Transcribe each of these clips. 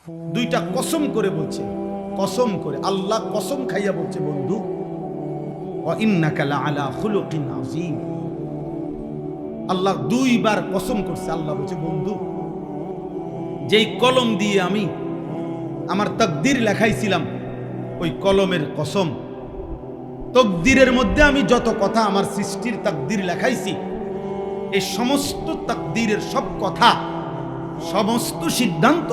দুইটা কসম করে বলছে, কসম করে, আল্লাহ কসম খাইয়া বলছে, বন্ধু ওয়া ইন্নাকা লাআলা খুলুকিন আযীম। আল্লাহ দুইবার কসম করছে। আল্লাহ বলছে, বন্ধু যেই কলম দিয়ে আমি আমার তাকদীর লেখাইছিলাম, ওই কলমের কসম, তাকদীরের মধ্যে আমি যত কথা আমার সৃষ্টির তাকদীর লেখাইছি, এই সমস্ত তাকদীরের সব কথা, সমস্ত সিদ্ধান্ত,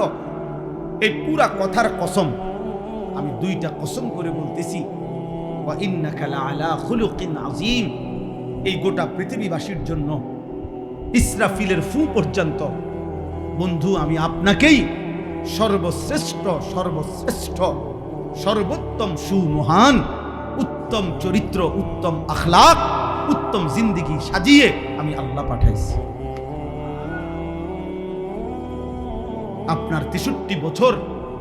এই পুরা কথার কসম আমি দুইটা কসম করে বলতেছি, ওয়া ইন্নাকা লাআলা খুলুকিন আযীম। এই গোটা পৃথিবীবাসীর জন্য ইসরাফিলের ফু পর্যন্ত বন্ধু আমি আপনাকেই সর্বশ্রেষ্ঠ, সর্বশ্রেষ্ঠ, সর্বোত্তম, সুমহান, উত্তম চরিত্র, উত্তম আখলাক, উত্তম জিন্দেগি সাজিয়ে আমি আল্লাহ পাঠাইছি। আপনার 63 বছর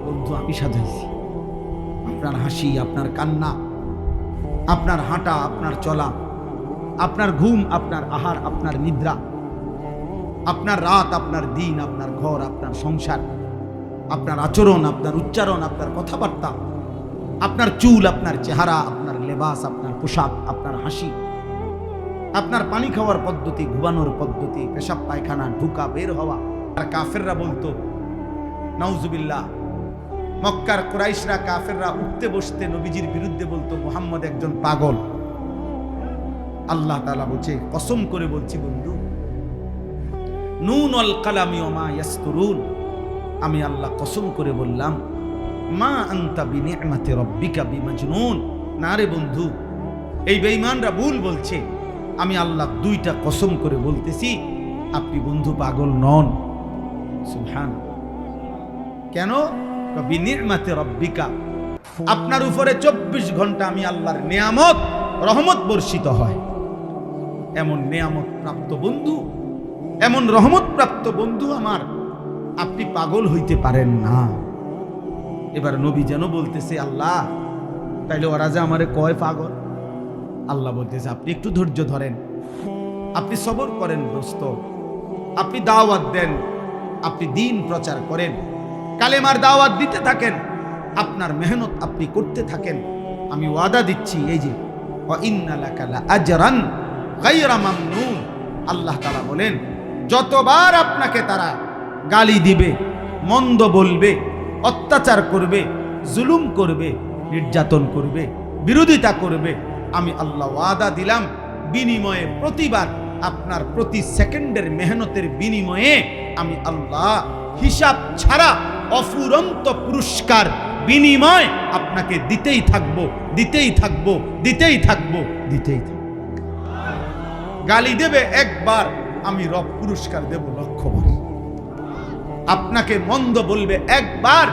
বন্ধু আমি সাজাইছি। আপনার হাসি, আপনার কান্না, আপনার হাঁটা, আপনার চলা, আপনার ঘুম, আপনার আহার, আপনার নিদ্রা, আপনার রাত, আপনার দিন, আপনার ঘর, আপনার সংসার, আপনার আচরণ, আপনার উচ্চারণ, আপনার কথাবার্তা, আপনার চুল, আপনার চেহারা, আপনার লেবাস, আপনার পোশাক, আপনার হাসি, আপনার পানি খাওয়ার পদ্ধতি, ঘুমানোর পদ্ধতি, পেশাব পায়খানা, ঢুকা বের হওয়া। আর কাফেররা বলতো, নাউজুবিল্লাহ, মক্কার কুরাইশরা, কাফেররা উঠতে বসতে নবীজির বিরুদ্ধে বলতো, মুহাম্মদ একজন পাগল। আল্লাহ তাআলা বলছে, কসম করে বলছি বন্ধু, নুন আল কালামি ওয়া মা ইয়াসতুরুন, আমি আল্লাহ কসম করে বললাম, মা আনতা বিনিআমাতি রাব্বিকা বিমাজনুন। না রে বন্ধু, এই বেঈমানরা ভুল বলছে, আমি আল্লাহ দুইটা কসম করে বলতেছি, আপনি বন্ধু পাগল নন। সুবহান। কেন? বিনিআমাতি রাব্বিকা, আপনার উপরে 24 ঘন্টা আমি আল্লাহর নিয়ামত, রহমত বর্ষিত হয়। এমন নিয়ামত প্রাপ্ত বন্ধু, এমন রহমত প্রাপ্ত বন্ধু আমার, আপনি পাগল হইতে পারেন না। এবার নবী যেন বলতেছে, আল্লাহ তাইলে ওরা যে আমারে কয় পাগল। আল্লাহ বলতেছে, আপনি একটু ধৈর্য ধরেন, আপনি সবর করেন দোস্ত, আপনি দাওয়াত দেন, আপনি দিন প্রচার করেন, কালেমার দাওয়াত দিতে থাকেন, আপনার মেহনত আপনি করতে থাকেন। আমি ওয়াদা দিচ্ছি, এই যে ওয়া ইন্না লাকা লাআজরান গায়রা মামনুন, আল্লাহ তাআলা বলেন, যতবার আপনাকে তারা গালি দিবে, মন্দ বলবে, অত্যাচার করবে, জুলুম করবে, নির্যাতন করবে, বিরোধিতা করবে, আমি আল্লাহ ওয়াদা দিলাম, বিনিময়ে প্রতিবার আপনার প্রতি সেকেন্ডের মেহনতের বিনিময়ে আমি আল্লাহ হিসাব ছাড়া অফুরন্ত পুরস্কার বিনিময় আপনাকে দিতেই থাকবো, দিতেই থাকবো, দিতেই থাকবো, দিতেই থাকবো। গালি দেবে একবার, আমি রব পুরস্কার দেব 100 বার। আপনাকে মন্দ বলবে একবার,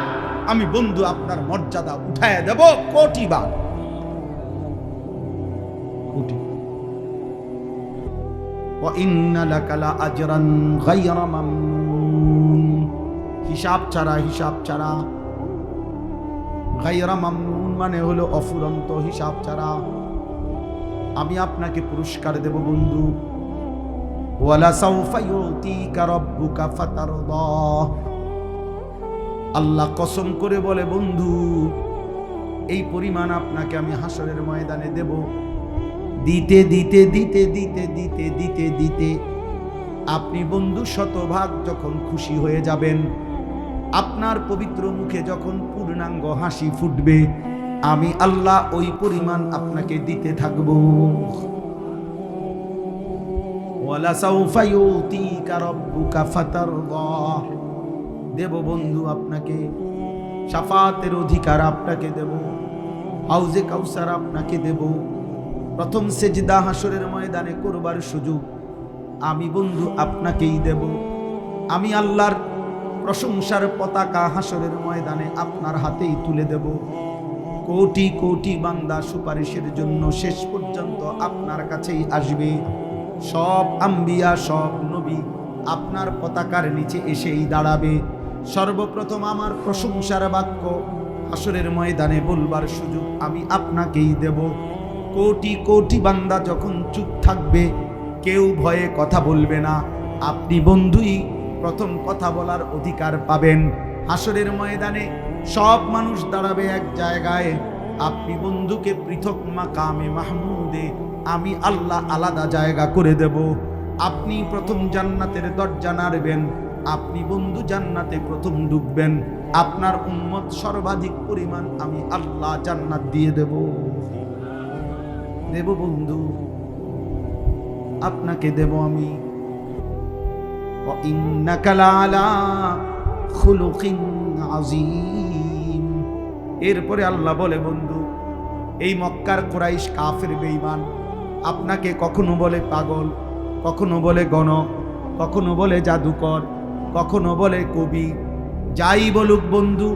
আমি বন্ধু আপনার মর্যাদা উঠায় দেব 1,000,000 বার। ওয়া ইন্না লাকা লাআজরান গায়রা মামনুন, হিসাব ছাড়া, হিসাব ছাড়া। গায়রা মামনুন মানে হলো অফুরন্ত, হিসাব ছাড়া আমি আপনাকে পুরস্কার দেব বন্ধু। ওয়ালা সাউফা ইউতিকা রাব্বুকা ফাতারদা, আল্লাহ কসম করে বলে, বন্ধু এই পরিমাণ আপনাকে আমি হাসরের ময়দানে দেব। দিতে দিতে দিতে দিতে দিতে দিতে দিতে আপনি বন্ধু শতভাগ যখন খুশি হয়ে যাবেন, আপনার পবিত্র মুখে যখন পূর্ণাঙ্গ হাসি ফুটবে, আমি আল্লাহ ওই পরিমাণ আপনাকে দিতে থাকব। ওয়ালা সাউফা ইউতিকা রাব্বুকা ফাতারদা, দেব বন্ধু আপনাকে শাফাতের অধিকার, আপনাকে দেব হাউজে কাউসার, আপনাকে দেব প্রথম সেজদা হাসরের ময়দানে করবার সুযোগ আমি বন্ধু আপনাকেই দেব। আমি আল্লাহর প্রশংসার পতাকা হাসরের ময়দানে আপনার হাতেই তুলে দেব। কোটি কোটি বান্দা সুপারিশের জন্য শেষ পর্যন্ত আপনার কাছেই আসবে। সব আম্বিয়া, সব নবী আপনার পতাকার নিচে এসেই দাঁড়াবে। সর্বপ্রথম আমার প্রশংসার বাক্য হাসরের ময়দানে বলবার সুযোগ আমি আপনাকেই দেব। কোটি কোটি বান্দা যখন চুপ থাকবে, কেউ ভয়ে কথা বলবে না, আপনি বন্ধুই প্রথম কথা বলার অধিকার পাবেন। হাসরের ময়দানে সব মানুষ দাঁড়াবে এক জায়গায়, আপনি বন্ধুকে পৃথক মাকামে মাহমুদে আমি আল্লাহ আলাদা জায়গা করে দেব। আপনি প্রথম জান্নাতের দরজা নাড়বেন, আপনি বন্ধু জান্নাতে প্রথম ঢুকবেন, আপনার উম্মত সর্বাধিক পরিমাণ আমি আল্লাহ জান্নাত দিয়ে দেব বন্ধু, আপনাকে দেব আমি। ওয়া ইন্নাকা লাআলা খুলুকিন আযীম। এরপরে আল্লাহ বলে, বন্ধু এই মক্কার কুরাইশ কাফের বেঈমান আপনাকে কখনো বলে পাগল, কখনো বলে গণক, কখনো বলে জাদুকর, কখনো বলে কবি, যাই বলুক বন্ধু,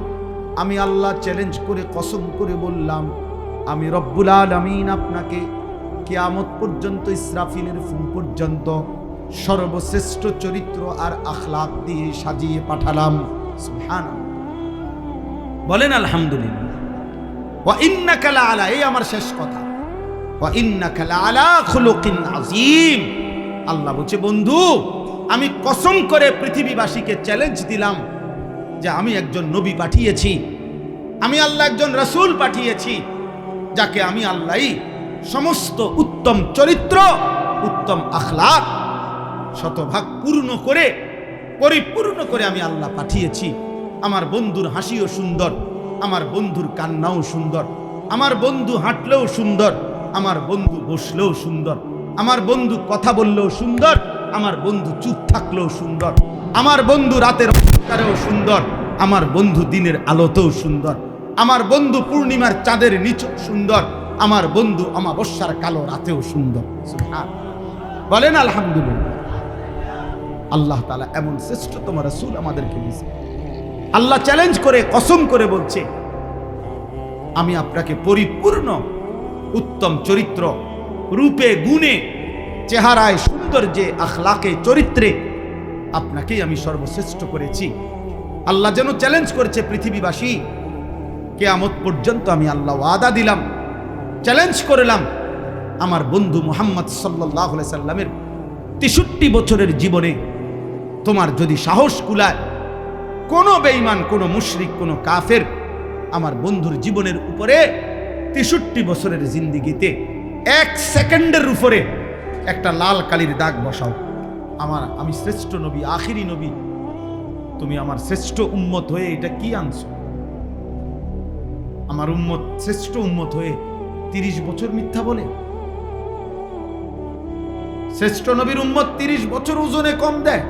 আমি আল্লাহ চ্যালেঞ্জ করে কসম করে বললাম, আমি রব্বুল আলামিন আপনাকে কিয়ামত পর্যন্ত ইসরাফিলের ফুল পর্যন্ত সর্বশ্রেষ্ঠ চরিত্র আর আখলাক দিয়ে সাজিয়ে পাঠালাম। সুবহানাল্লাহ, বলেন আলহামদুলিল্লাহ। ওয়া ইন্নাকা লাআলা, এই আমার শেষ কথা, ওয়া ইন্নাকা লাআলা খুলুকিন আযীম। আল্লাহ বলছে, বন্ধু আমি কসম করে পৃথিবীবাসীকে চ্যালেঞ্জ দিলাম যে আমি একজন নবী পাঠিয়েছি, আমি আল্লাহ একজন রাসূল পাঠিয়েছি, যাকে আমি আল্লাহই সমস্ত উত্তম চরিত্র, উত্তম আখলাক শতভাগ পূর্ণ করে পরিপূর্ণ করে আমি আল্লাহ পাঠিয়েছি। আমার বন্ধুর হাসিও সুন্দর, আমার বন্ধুর কান্নাও সুন্দর, আমার বন্ধু হাঁটলেও সুন্দর, আমার বন্ধু বসলেও সুন্দর, আমার বন্ধু কথা বললেও সুন্দর, আমার বন্ধু চুপ থাকলেও সুন্দর, আমার বন্ধু রাতের অন্ধকারেও সুন্দর, আমার বন্ধু দিনের আলোতেও সুন্দর, আমার বন্ধু পূর্ণিমার চাঁদের নিচেও সুন্দর, আমার বন্ধু অমাবস্যার কালো রাতেও সুন্দর। বলেন আলহামদুলিল্লাহ। আল্লাহ তাআলা এমন শ্রেষ্ঠতম রাসূল আমাদেরকে দিয়েছে। আল্লাহ চ্যালেঞ্জ করে কসম করে বলছে, আমি আপনাকে পরিপূর্ণ উত্তম চরিত্র, রূপে গুণে, চেহারায়, সৌন্দর্যে, আখলাকে, চরিত্রে আপনাকেই আমি সর্বশ্রেষ্ঠ করেছি। আল্লাহ যেন চ্যালেঞ্জ করেছে পৃথিবীবাসী, কিয়ামত পর্যন্ত আমি আল্লাহ ওয়াদা দিলাম, চ্যালেঞ্জ করলাম, আমার বন্ধু মুহাম্মদ সাল্লাল্লাহু আলাইহি সাল্লামের ৬৩ বছরের জীবনে তোমার যদি সাহস কুলায়, কোনো বেঈমান, কোনো মুশরিক, কোনো কাফের আমার বন্ধুর জীবনের উপরে ৬৩ বছরের জিন্দেগিতে ১ সেকেন্ডের উপরে একটা লাল কালির দাগ বসাও, আমি শ্রেষ্ঠ নবী, আখিরি নবী, তুমি আমার শ্রেষ্ঠ উম্মত হয়ে এটা কি আনছো? আমার উম্মত শ্রেষ্ঠ উম্মত হয়ে ৩০ বছর মিথ্যা বলে? শ্রেষ্ঠ নবীর উম্মত ৩০ বছর ওজনে কম দেয়?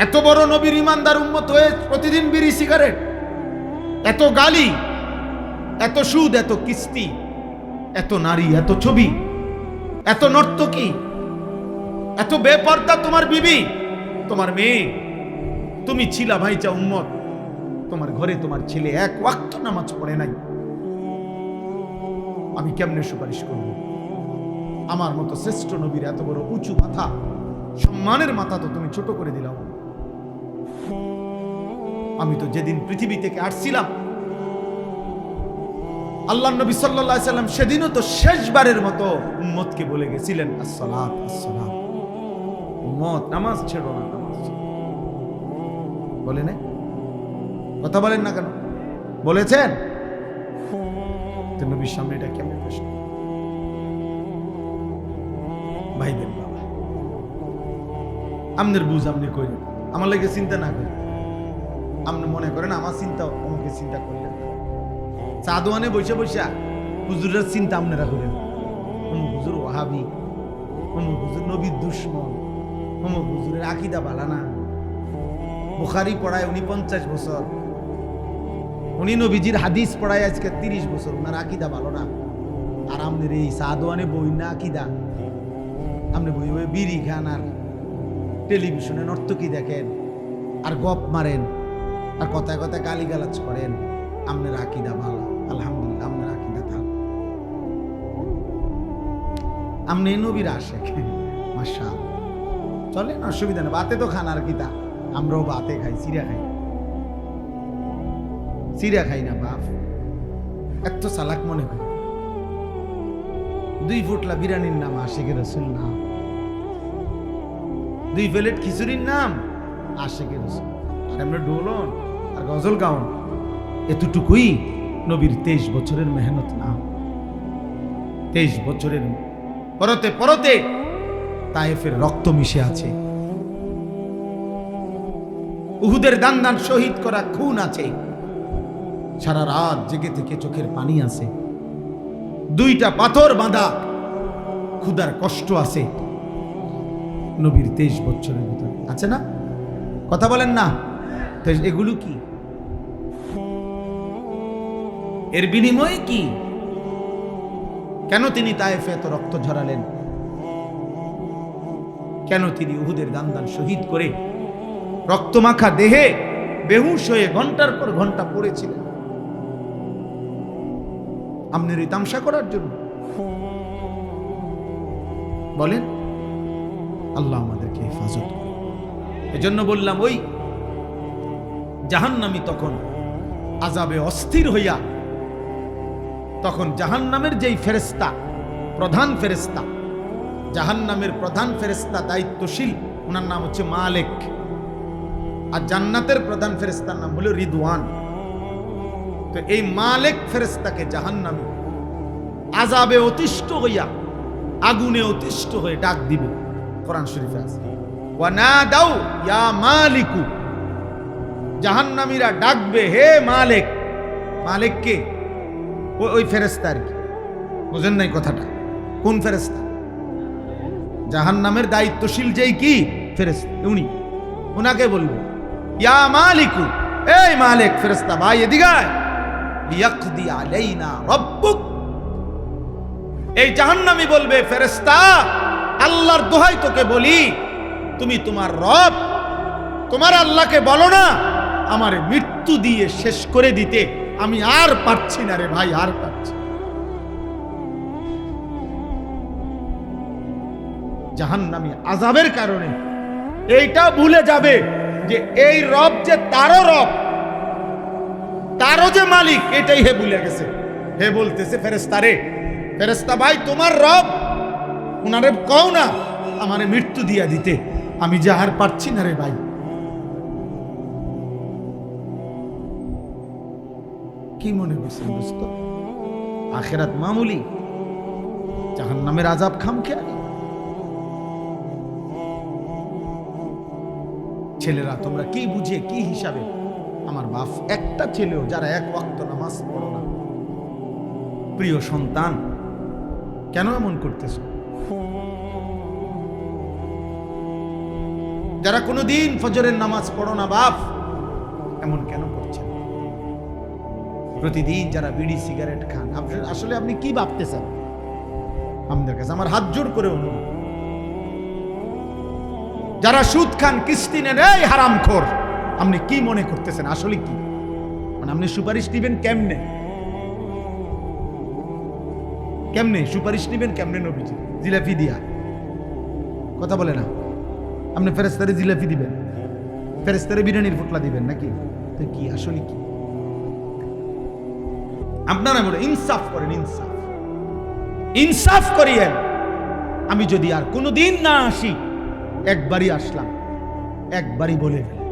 এত বড় নবীর ইমানদার উম্মত হয়ে প্রতিদিন বিড়ি সিগারেট, এত গালি, এত সুদ, এত কিস্তি, এত নারী, এত ছবি, এত নর্তকী, এত বেপর্দা তোমার বিবি, তোমার মেয়ে, তুমি ছিলা ভাইচা উম্মত, তোমার ঘরে তোমার ছেলে ১ ওয়াক্ত নামাজ পড়ে নাই, আমি কেমনে সুপারিশ করব? আমার মতো শ্রেষ্ঠ নবীর এত বড় উঁচু মাথা, সম্মানের মাথা তো তুমি ছোট করে দিলাম। আমি তো যেদিন পৃথিবী থেকে আসছিলাম, আল্লাহ নবী সাল্লাল্লাহু আলাইহি সাল্লাম সেদিনও তো শেষবারের মতো উম্মতকে বলে গেছিলেন, আসসালাত আসসালাম, উম্মত নামাজ ছেড়ো না, নামাজ বলে না? কথা বলেন না কেন? বলেছেন তো নবীর সামনে এটা কেমন প্রশ্ন? ভাইবেন বাবা, আমনের বুঝ আপনি করেন, আমার লাগে চিন্তা না করেন। আপনি মনে করেন আমার চিন্তা আমাকে চিন্তা করলেন, চা দোয়ানে বসে বসে হুজুরের চিন্তা আপনারা করেন, অমুক হুজুর ওয়াহাবি, অমুক হুজুর নবীর দুশ্মন, অমুক হুজুরের আকীদা ভালো না, বুখারী পড়ায় উনি 50 বছর, উনি নবীজির হাদিস পড়ায় আজকে 30 বছর, ওনার আকীদা ভালো না। আর আপনার এই চা দোয়ানে বই না আকীদা, আপনি বই বই বিড়ি খান আর টেলিভিশনে নর্তকী দেখেন আর গপ মারেন আর কথায় কথায় গালিগালাজ করেন, আপনার আকীদা ভালো, আলহামদুলিল্লাহ আপনার আকীদা থাক, আপনি নবীর আশেক, মাশাআল্লাহ, চলেন, অসুবিধা নেই, বাতে তো খান আর কিতা, আমরাও বাতে খাই, চিড়া খাই, চিড়া খাই না বাপ, এত চালাক মনে করি। 2 ফুটলা বিরিয়ানির নাম আশিকের রাসূল নাম, 2 প্লেট খিচুড়ির নাম আশিকের রাসূল। আর এমনি ডোলন আর গজল গাউন, এতটুকুই নবীর 23 বছরের মেহনত না। 23 বছরের পরতে পরতে তায়েফের রক্ত মিশে আছে, উহুদের দান দান শহীদ করা খুন আছে, সারা রাত জেগে থেকে চোখের পানি আছে, 2টা পাথর বাঁধা ক্ষুধার কষ্ট আছে নবীর 23 বছরের ভিতরে, আছে না? কথা বলেন না? তো এগুলো কি? এর বিনিময়ে কি? কেন তিনি তায়েফে এত রক্ত ঝরালেন? কেন তিনি উহুদের দান দান শহীদ করে রক্তমাখা দেহে বেহুশ হয়ে ঘন্টার পর ঘন্টা পড়েছিলেন? আপনার এই তামসা করার জন্য? বলেন। আল্লাহ আমাদেরকে হেফাজত করে। এজন্য বললাম, ওই জাহান্নামী তখন আযাবে অস্থির হইয়া, তখন জাহান্নামের যেই ফেরেশতা, প্রধান ফেরেশতা, জাহান্নামের প্রধান ফেরেশতা দায়িত্বশীল, ওনার নাম হচ্ছে মালিক, আর জান্নাতের প্রধান ফেরেশতার নাম হলো রিদওয়ান। তো এই মালিক ফেরেশতাকে জাহান্নামী আযাবে অতিষ্ঠ হইয়া, আগুনে অতিষ্ঠ হয়ে ডাক দিবে। কোরআন শরীফে আছে, ওয়া নাদাউ ইয়া মালিকু, জাহান্নামীরা ডাকবে, হে মালিক। মালিক কে? ওই ফেরেশতা আর কি, বুঝেন নাই কথাটা? কোন ফেরেশতা? জাহান্নামের দায়িত্বশীল যেই কি ফেরেশতা, উনি, উনাকে বলবে ইয়া মালিকু, এই মালিক ফেরেশতা ভাই এদিকে আয়, লিয়াকদি আলাইনা রাব্বুক। এই জাহান্নামী বলবে, ফেরেশতা আল্লাহর দোহাই তোকে বলি, তুমি তোমার রব, তোমার আল্লাহকে বলো না আমারে মৃত্যু দিয়ে শেষ করে দিতে, আমি আর পারছি না রে ভাই, আর পারছি। জাহান্নামী আযাবের কারণে এইটা ভুলে যাবে যে এই রব যে তারও রব, তারও যে মালিক, এটাই হে ভুলে গেছে। হে বলতেছে ফেরেশতা রে, ফেরেশতা ভাই তোমার রব, উনারে কও না আমারে মৃত্যু দিয়া দিতে, আমি যে আর পারছি না রে ভাই। কি মনে করছেন দোস্ত? আখিরাত মামুলি, জাহান্নামের আযাব খামখেয়ালি। ছেলেরা তোমরা কি বুঝে, কি হিসাবে? আমার বাপ একটা ছেলেও যারা 1 ওয়াক্ত নামাজ পড়ো না, প্রিয় সন্তান কেন এমন করতেছ? যারা কোনোদিন ফজরের নামাজ পড়ো না বাপ, এমন কেন করছেন? প্রতিদিন যারা বিড়ি সিগারেট খান, আসলে আপনি কি ভাবতেছেন? আমাদের কাছে আমার হাত জোড় করে অনুরোধ, যারা সুদ খান, কিস্তি নেন, এই হারামখোর, আপনি কি মনে করতেছেন? আসলে কি মানে আপনি সুপারিশ দিবেন কেমনে? কেমনে সুপারিশ নিবেন? কেমনে? নবীজি জিলাপি দিয়া? কথা বলে না? আপনি ফেরেশতারে জিলাপি দিবেন, ফেরেশতারে বিরিয়ানির ফুটলা দিবেন নাকি? তো কি আসলে কি? আপনারা বলে ইনসাফ করেন, ইনসাফ, ইনসাফ করিয়েন। আমি যদি আর কোনোদিন না আসি, একবারই আসলাম, একবারই বলে ফেলে,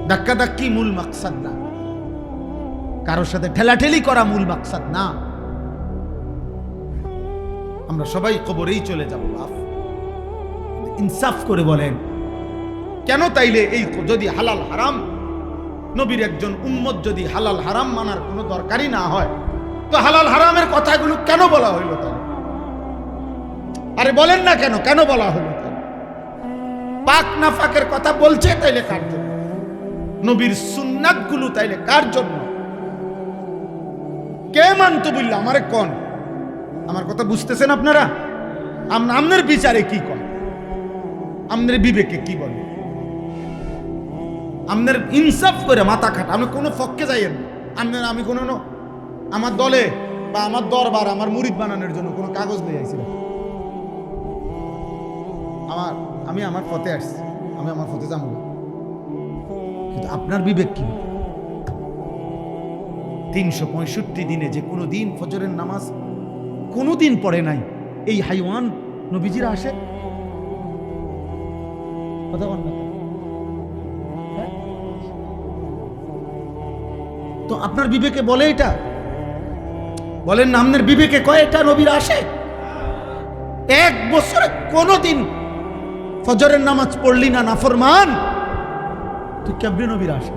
ধাক্কা ধাক্কি মূল মাকসাদ না, কারোর সাথে ঠেলাঠেলি করা মূল মাকসাদ না। আমরা সবাই কবরেই চলে যাব বাপ, ইনসাফ করে বলেন কেন? তাইলে এই যদি হালাল হারাম, নবীর একজন উম্মত যদি হালাল হারাম মানার কোনো দরকারই না হয়, তো হালাল হারামের কথাগুলো কেন বলা হইল তাহলে? আরে বলেন না কেন, কেন বলা হলো তাহলে? পাক নাফাকের কথা বলছে তাইলে কার জন্য? নবীর সুন্নাত গুলো তাইলে কার জন্য? কে মানতো বললা আমারে কোন? আমার কথা বুঝতেছেন আপনারা? আপনার বিচারে কি কন? আপনার বিবেকে কি বলে? আপনার ইনসাফ করে মাথা খাটা, আমি কোনো ফককে যাইয়েন আপনার, আমি কোনো আমার দলে বা আমার দরবার আমার মুরিদ বানানোর জন্য কোনো কাগজ নিয়ে আইছিলাম। আমি আমার পথে আসছি, আমি আমার পথে যাবো, কিন্তু আপনার বিবেক কি? 365 দিনে যে কোনো দিন ফজরের নামাজ কোনো দিন পড়ে নাই, এই হাইওয়ান নবীজিরা আসে? কথা বল না, তো আপনার বিবেকে বলে এটা? বলেন না, আপনার বিবেকে কয় এটা নবীরা আসে? এক বছরে কোনোদিন ফজরের নামাজ পড়লি না, নাফরমান, তুই কেমনে নবীরা আসে?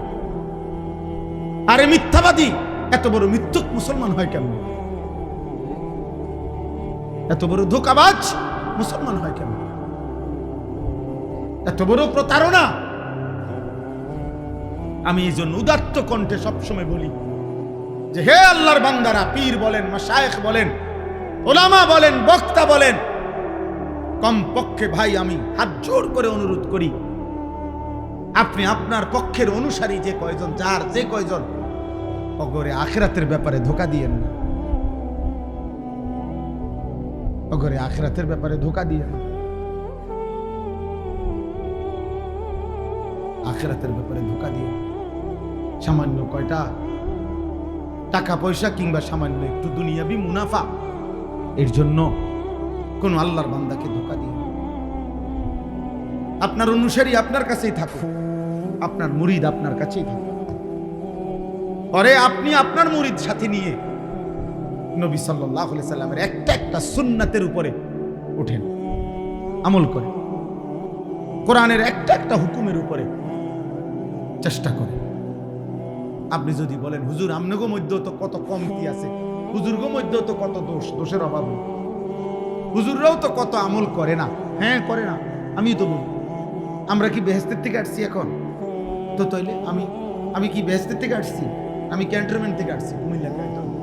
আরে মিথ্যাবাদী, এত বড় মিথ্যুক মুসলমান হয় কেমন? এত বড় ধোঁকাবাজ মুসলমান হয় কেমন? এত বড় প্রতারণা। আমি এই জন্য উদাত্ত কণ্ঠে সবসময় বলি যে হে আল্লাহর বান্দারা, পীর বলেন, মাশায়েখ বলেন, ওলামা বলেন, বক্তা বলেন, কমপক্ষে ভাই আমি হাত জোড় করে অনুরোধ করি, আপনি আপনার পক্ষের অনুসারী যে কয়জন, যার যে কয়জন, অগরে আখিরাতের ব্যাপারে ধোঁকা দিয়েন না। অগরে আখিরাতের ব্যাপারে ধোঁকা দিয়েন না। আখিরাতের ব্যাপারে ধোঁকা দিয়ে সামান্য কয়টা টাকা পয়সা কিংবা সামান্য একটু দুনিয়াবি মুনাফা, এর জন্য কোন আল্লাহর বান্দাকে ধোঁকা দিয়ে। আপনার অনুসারী আপনার কাছেই থাকুক, আপনার মুরিদ আপনার কাছেই থাকুক, পরে আপনি আপনার মুরিদ সাথে নিয়ে নবী সাল্লাল্লাহু আলাইহি সাল্লামের একটা একটা সুন্নাতের উপরে ওঠেন, আমল করে, কোরআনের একটা একটা হুকুমের উপরে চেষ্টা করে। আপনি যদি বলেন হুজুর আমনগো মধ্যেও তো কত কমতি আছে, হুজুরগো মধ্যেও তো কত দোষের অভাব, হুজুররাও তো কত আমল করে না, হ্যাঁ করে না, আমি তো বলি। আমরা কি বেহেশতের থেকে আসছি এখন? তো তাইলে আমি কি বেহেশতের থেকে আসছি? আমি ক্যান্টনমেন্ট থেকে আসছি, কুমিল্লা ক্যান্টনমেন্ট।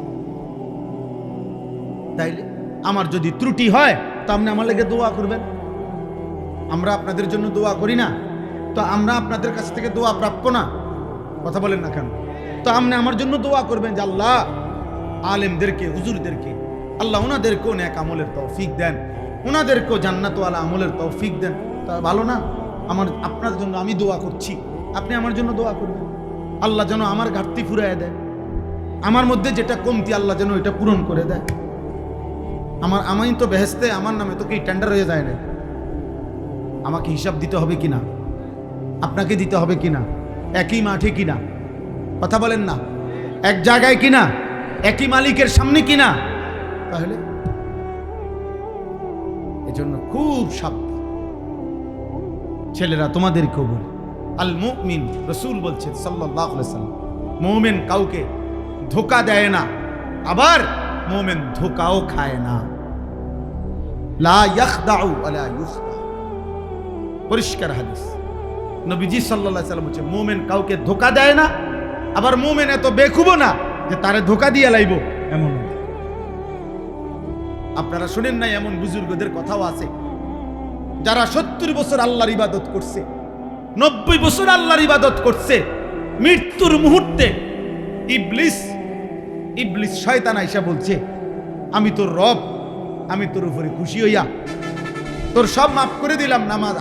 তাইলে আমার যদি ত্রুটি হয় তো আপনি আমার লেগে দোয়া করবেন। আমরা আপনাদের জন্য দোয়া করি না? তো আমরা আপনাদের কাছ থেকে দোয়া প্রাপ্য না? কথা বলেন না কেন? তো আপনি আমার জন্য দোয়া করবেন যে আল্লাহ আলেমদেরকে, হুজুরদেরকে আল্লাহ ওনাদেরকেও নেক আমলের তৌফিক দেন, ওনাদেরকেও জান্নাতওয়ালা আমলের তৌফিক দেন। তা ভালো না? আপনার জন্য আমি দোয়া করছি, আপনি আমার জন্য দোয়া করবেন। আল্লাহ যেন আমার ঘাটতি ফুরাইয়া দেয়, আমার মধ্যে যেটা কমতি আল্লাহ যেন এটা পূরণ করে দেয়। আমি তো বেহেশতে আমার নামে তো কি টেন্ডার হয়ে যায় না? আমাকে হিসাব দিতে হবে কিনা, আপনাকে দিতে হবে কিনা, একই মাঠে কিনা, কথা বলেন না, এক জায়গায় কিনা, একই মালিকের সামনে কিনা। তাহলে এজন্য খুব সাবধান। ছেলেরা তোমাদেরকেও বলে, আল মুমিন, রাসূল বলছেন সাল্লাল্লাহু আলাইহি ওয়াসাল্লাম, মুমিন কাউকে ধোঁকা দেয় না, আবার মুমিন ধোঁকাও খায় না। লা ইয়াখদাউ ওয়ালা ইউখদা, পরিষ্কার হাদিস। নবীজি সাল্লাল্লাহু আলাইহি ওয়াসাল্লাম বলেন মুমিন কাউকে ধোঁকা দেয় না, আবার মুমিন এত বেকুবও না যে তারে ধোঁকা দিয়ে লাইব, এমন। আপনারা শুনেন নাই এমন বুজুর্গদের কথাও আছে যারা 70 বছর আল্লাহর ইবাদত করছে, 90 বছর আল্লাহর ইবাদত করছে, মৃত্যুর মুহূর্তে ইবলিস শয়তান আইসা বলছে আমি তোর রব, আমি তোর উপরে খুশি হইয়া তোর সব মাফ করে দিলাম, নামাজ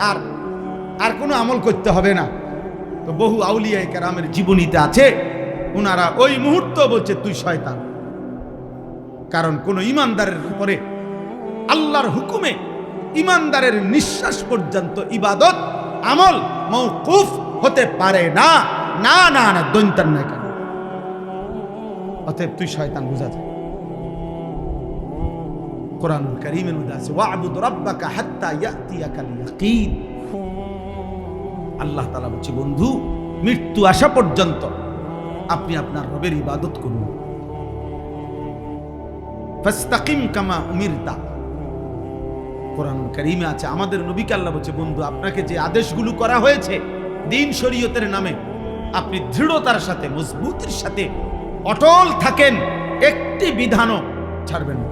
আর কোনো আমল করতে হবে না। তো বহু আউলিয়া কেরামের জীবনীতে আছে, ওনারা ওই মুহূর্ত বলছে তুই শয়তান। কারণ কোন ইমানদারের উপরে আল্লাহর হুকুমে ইমানদারের নিঃশ্বাস পর্যন্ত ইবাদত আমল মওকুফ হতে পারে না। না না না, দৈন্তার নাই কেন? অতএব তুই শয়তান, বুঝা যায়। কোরআনুল কারীমের মধ্যে আছে ওয়া'বুদ রাব্বাকা হাত্তা ইয়াতিয়াকাল ইয়াকিন। আল্লাহ তাআলা বলছে বন্ধু, মৃত্যু আসা পর্যন্ত আপনি আপনার রবের ইবাদত করুন। ফাস্তাকিম কামা উমিরতা। কোরআনুল কারীমে আছে, আমাদের নবীকে আল্লাহ বলছে বন্ধু, আপনাকে যে আদেশগুলো করা হয়েছে দ্বীন শরীয়তের নামে, আপনি দৃঢ়তার সাথে, মজবুতির সাথে অটল থাকেন, একটি বিধানও ছাড়বেন না,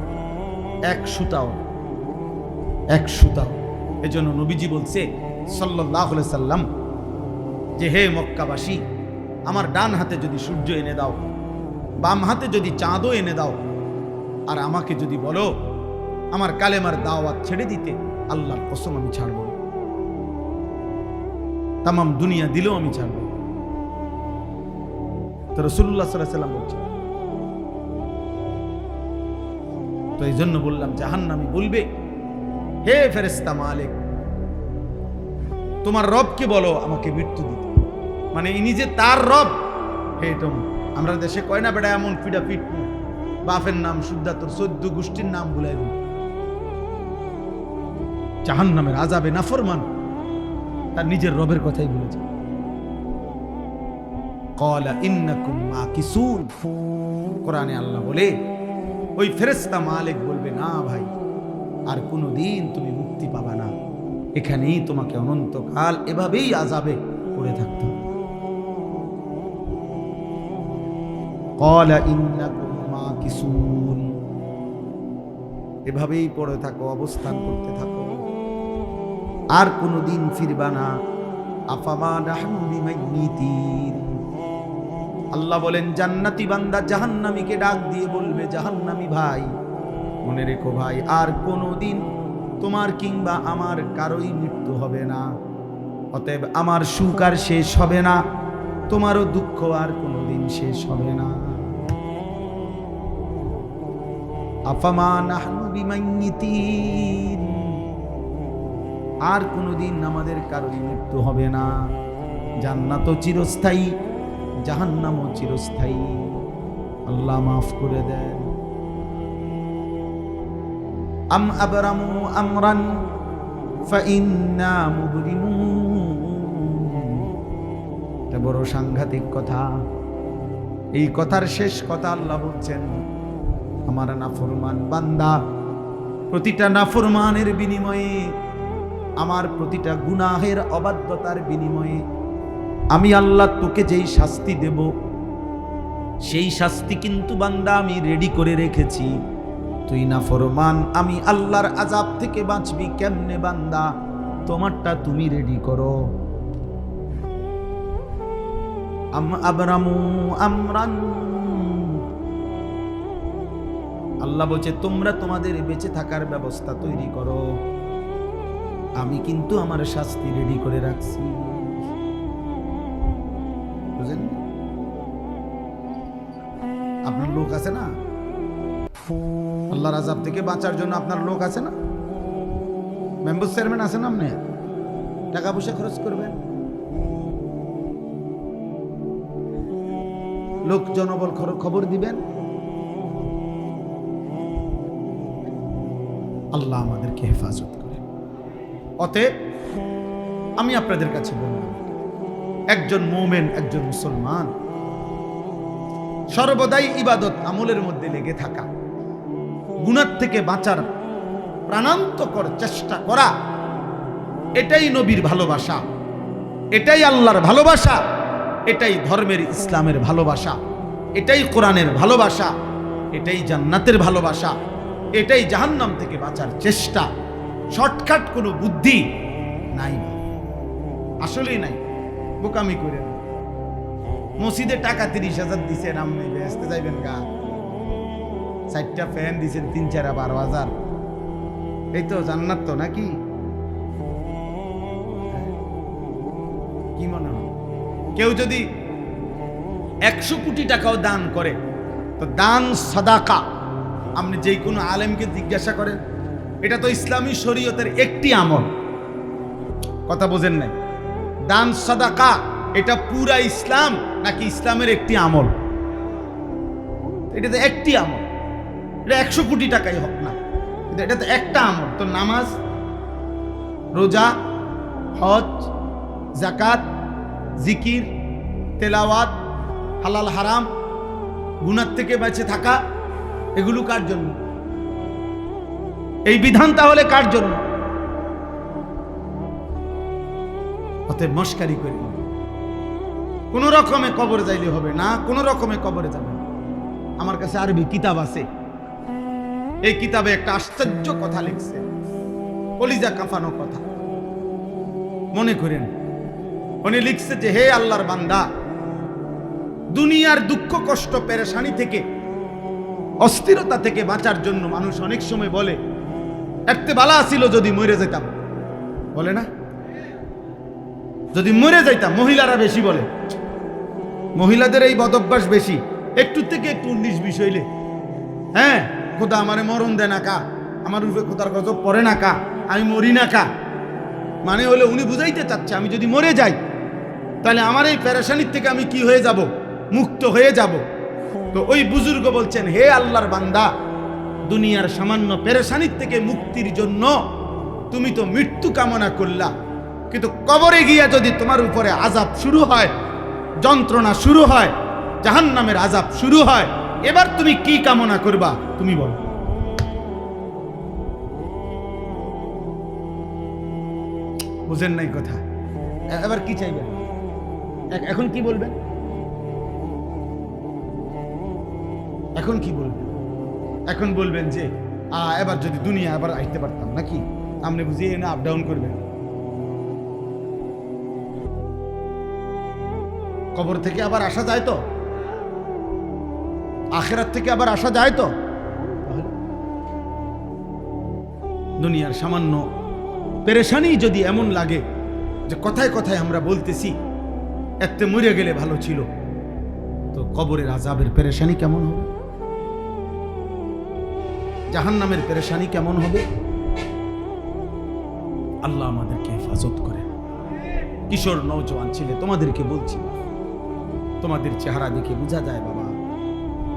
এক সুতাও। এজন্য নবীজি বলছে সাল্লাল্লাহু আলাইহি সাল্লাম যে হে মক্কাবাসী, আমার ডান হাতে যদি সূর্য এনে দাও, বাম হাতে যদি চাঁদও এনে দাও, আর আমাকে যদি বলো আমার কালেমার দাওয়াত ছেড়ে দিতে, আল্লাহর কসম আমি ছাড়ব না। তামাম দুনিয়া দিলেও আমি ছাড়ব। তো রাসূলুল্লাহ সাল্লাল্লাহু আলাইহি সাল্লাম বলছেন। তো এই জন্য বললাম, জাহান্নামী বলবে হে ফেরেশতা মালিক, তোমার রবকে বলো আমাকে মৃত্যু দিতে। মানে ইনি যে তার রব, হে আমরা দেশে কয় না বেটা এমন পিডা পিট, বাপের নাম সুদ্ধা তোর 14 গোষ্ঠীর নাম ভুলাই দিল। জাহান্নামের আযাবে নাফরমান তার নিজের রবের কথাই বলেছে। ক্বালা ইন্নাকুম মাকিসুন, কোরআনে আল্লাহ বলে ওই ফেরেশতা মালিক বলবে, না ভাই আর কোনোদিন তুমি মুক্তি পাবা না, এখানেই তোমাকে অনন্তকাল এভাবেই আযাবে পড়ে থাকতে হবে। ক্বালা ইন্নাকুম মাকিসুন, এভাবেই পড়ে থাকো, অবস্থান করতে থাকো, আর কোনোদিন ফিরবা না। আফামা নাহনু বিমাইয়িতিন, আল্লাহ বলেন জান্নাতি বান্দা জাহান্নামীকে ডাক দিয়ে বলবে, জাহান্নামী ভাই মনে রেখো ভাই, আর কোনোদিন তোমার কিংবা আমার কারোই মৃত্যু হবে না, অতএব আমার সুখ আর শেষ হবে না, তোমারও দুঃখ আর কোনোদিন শেষ হবে না। আফামা নাহনু বিমাইয়িতিন, আর কোনোদিন আমাদের কারোই মৃত্যু হবে না। জান্নাত চিরস্থায়ী, জাহান্নামও চিরস্থায়ী। আল্লাহ মাফ করে দেন। আম আবরামু আমরান ফাইন্না মুবরিমুন, এটা বড় সাংঘাতিক কথা। এই কথার শেষ কথা আল্লাহ বলছেন, আমার নাফরমান বান্দা, প্রতিটা নাফরমানের বিনিময়ে, আমার প্রতিটা গুনাহের অবাধ্যতার বিনিময়ে আমি আল্লাহ তোকে যেই শাস্তি দেব, সেই শাস্তি কিন্তু বান্দা আমি রেডি করে রেখেছি। তুই নাফরমান, আমি আল্লাহর আযাব থেকে বাঁচবি কেমনে বান্দা, তোমারটা তুমি রেডি করো। আম আবরামু আমরান, আল্লাহ বলছে তোমরা তোমাদের বেঁচে থাকার ব্যবস্থা তৈরি করো, আমি কিন্তু আমার শাস্তি রেডি করে রাখছি। বুঝেন? আপনার লোক আছে না, আল্লাহর আযাব থেকে বাঁচার জন্য আপনার লোক আছে না, মেম্বার চেয়ারম্যান আছে না, আপনি টাকা পয়সা খরচ করবেন, লোক জনবল খবর দিবেন। আল্লাহ আমাদেরকে হেফাজত করে। অতএব আমি আপনাদের কাছে বললাম, একজন মুমিন, একজন মুসলমান সর্বদাই ইবাদত আমলের মধ্যে লেগে থাকা, গুনাহ থেকে বাঁচার প্রাণান্তকর চেষ্টা করা, এটাই নবীর ভালোবাসা, এটাই আল্লাহর ভালোবাসা, এটাই ধর্মের ইসলামের ভালোবাসা, এটাই কোরআনের ভালোবাসা, এটাই জান্নাতের ভালোবাসা, এটাই জাহান্নাম থেকে বাঁচার চেষ্টা। শর্টকাট কোনো বুদ্ধি নাই, আসলেই নাই। বোকামি করে মসজিদে টাকা 30,000 দিচ্ছেন, আপনি বেহেশতে যাইবেন গা, 4টা ফ্যান দিচ্ছেন 3-4-12,000, এই তো জান্নাত তো নাকি? কি মনে হয়? কেউ যদি 100 কোটি টাকাও দান করে, তো দান সাদাকা, আপনি যে কোনো আলেমকে জিজ্ঞাসা করেন, এটা তো ইসলামী শরীয়তের একটি আমল, কথা বোঝেন নাই? দান সাদাকা এটা পুরা ইসলাম নাকি ইসলামের একটি আমল? এটা তো একটি আমল, এটা 100 কোটি টাকাই হোক না, এটা তো একটা আমল। তো নামাজ, রোজা, হজ, যাকাত, জিকির, তেলাওয়াত, হালাল হারাম, গুনাহ থেকে বেঁচে থাকা, এগুলো কার জন্য? এই বিধান তাহলে কার জন্য? অতএব মস্কারি করে কোন রকমে কবরে যাইলে হবে না, কোন রকমে কবরে যাবে। আমার কাছে আরবি কিতাব আছে, এই কিতাবে একটা আশ্চর্য কথা লিখছে, কলিজা কাঁপানো কথা। মনে করেন উনি লিখছে যে, হে আল্লাহর বান্দা, দুনিয়ার দুঃখ কষ্ট পেরেশানি থেকে, অস্থিরতা থেকে বাঁচার জন্য মানুষ অনেক সময় বলে, এতে বালা ছিল যদি মরে যেতাম, বলে না? যদি মরে যাইতাম। মহিলারা বেশি বলে, মহিলাদের এই বদভ্যাস বেশি, একটু থেকে একটু 19-20 হইলে, হ্যাঁ খোদা আমারে মরণ দেয় না কা, আমার উপরে খোদার গজব পড়ে না কা, আমি মরি না কা। মানে হলে উনি বুঝাইতে চাচ্ছে, আমি যদি মরে যাই তাহলে আমার এই পেরেশানির থেকে আমি কি হয়ে যাব? মুক্ত হয়ে যাব। তো ওই বুজুর্গ বলছেন, হে আল্লাহর বান্দা, দুনিয়ার সামান্য পেরেশানির থেকে মুক্তির জন্য তুমি তো মৃত্যু কামনা করলা, কিন্তু কবরে গিয়া যদি তোমার উপরে আযাব শুরু হয়, যন্ত্রণা শুরু হয়, জাহান্নামের আযাব শুরু হয়, এবার তুমি কি কামনা করবা? তুমি বলো। বুঝেন নাই কথা? এবার কি চাইবেন? এখন কি বলবেন? এখন কি বলবেন? এখন বলবেন যে এবার যদি দুনিয়া আবার আসতে পারতাম, নাকি আপনি বুঝিয়ে না আপ ডাউন করবেন? কবর থেকে আবার আসা যায় তো? আখিরাত থেকে আবার আসা যায় তো? দুনিয়ার সামান্য পেরেশানি যদি এমন লাগে যে কথায় কথায় আমরা বলতেছি এতে মরে গেলে ভালো ছিল, তো কবরের আযাবের পেরেশানি কেমন হবে? জাহান্নামের পেরেশানি কেমন হবে? আল্লাহ আমাদেরকে হেফাজত করেন। কিশোর নওজোয়ান ছেলে, তোমাদেরকে বলছি, তোমাদের চেহারা দেখে বোঝা যায় বাবা,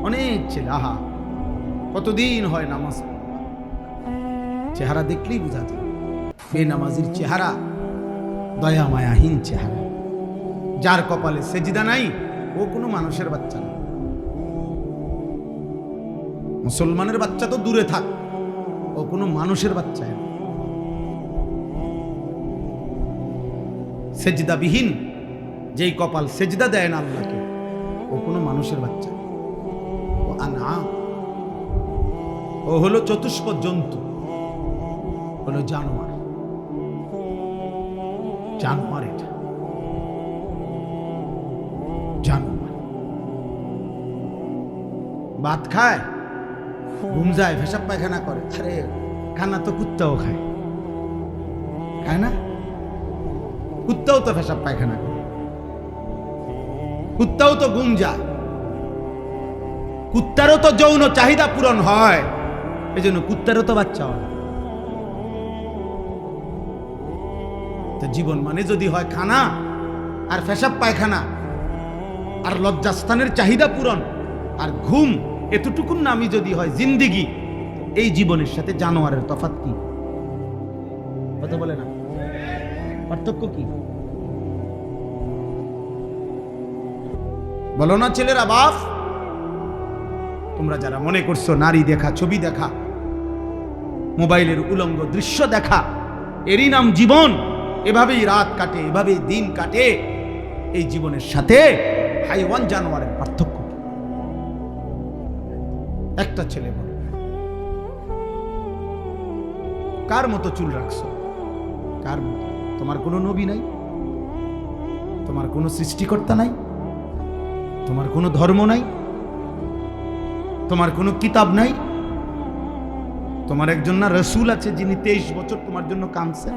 অনেক ছেলে, আহা কতদিন হয় নামাজ, চেহারা দেখলেই বোঝা যায়। বেনামাজির চেহারা দয়া মায়াহীন চেহারা। যার কপালে সেজদা নাই ও কোনো মানুষের বাচ্চা না। মুসলমানের বাচ্চা তো দূরে থাক, ও কোনো মানুষের বাচ্চা না। সেজদাবিহীন যেই কপাল সেজদা দেয় না আল্লাহকে, ও কোনো মানুষের বাচ্চা। ও আনআম, ও হলো চতুষ্প জন্তু, হলো জানোয়ার। জানোয়ার, এটা জানোয়ার। ভাত খায়, ঘুম যায়, পেশাব পায়খানা করে। আরে খানা তো কুত্তাও খায়, খায় না? কুত্তাও তো পেশাব পায়খানা করে, কুত্তাও তো ঘুম যায়, কুত্তারও তো যৌন চাহিদা পূরণ হয়, এই জন্য কুত্তারও তো বাচ্চা হয়। তো জীবন মানে যদি হয় খানা আর পেশাব পায়খানা আর লজ্জাস্থানের চাহিদা পূরণ আর ঘুম, এতটুকুন নামই যদি হয় জিন্দিগি, এই জীবনের সাথে জানোয়ারের তফাৎ কি? কথা বলে না, পার্থক্য কি? বলো না ছেলেরা, বাপ তোমরা যারা মনে করছো নারী দেখা, ছবি দেখা, মোবাইলের উলঙ্গ দৃশ্য দেখা এরই নাম জীবন, এভাবেই রাত কাটে, এভাবেই দিন কাটে, এই জীবনের সাথে হাইওয়ান জানোয়ারের পার্থক্য কি? একটা ছেলে বলে, কার মতো চুল রাখছো? কার মতো? তোমার কোনো নবী নাই, তোমার কোনো সৃষ্টিকর্তা নাই, তোমার কোনো ধর্ম নাই, তোমার কোনো কিতাব নাই, তোমার একজন না রসুল আছে যিনি 23 বছর তোমার জন্য কাঁদছেন,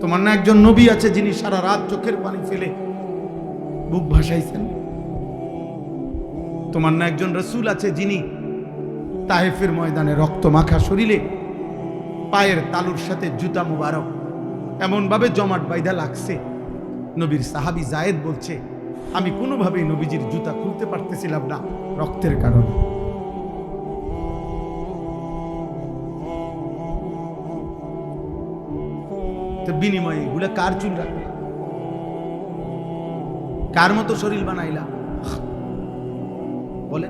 তোমার না একজন নবী আছে যিনি সারা রাত চোখের পানি ফেলে বুক ভাসাইছেন, তোমার না একজন রসুল আছে যিনি তায়েফের ময়দানে রক্ত মাখা শরীরে পায়ের তালুর সাথে জুতা মুবারক এমন ভাবে জমাট বাইধা লাগছে, নবীর সাহাবী জায়েদ বলছে আমি কোনোভাবেই নবীজির জুতা খুলতে পারতেছিলাম না রক্তের কারণে। তো বিনিময়ে এগুলা কার চুল রাখলা? কার মতো শরীর বানাইলা? বলে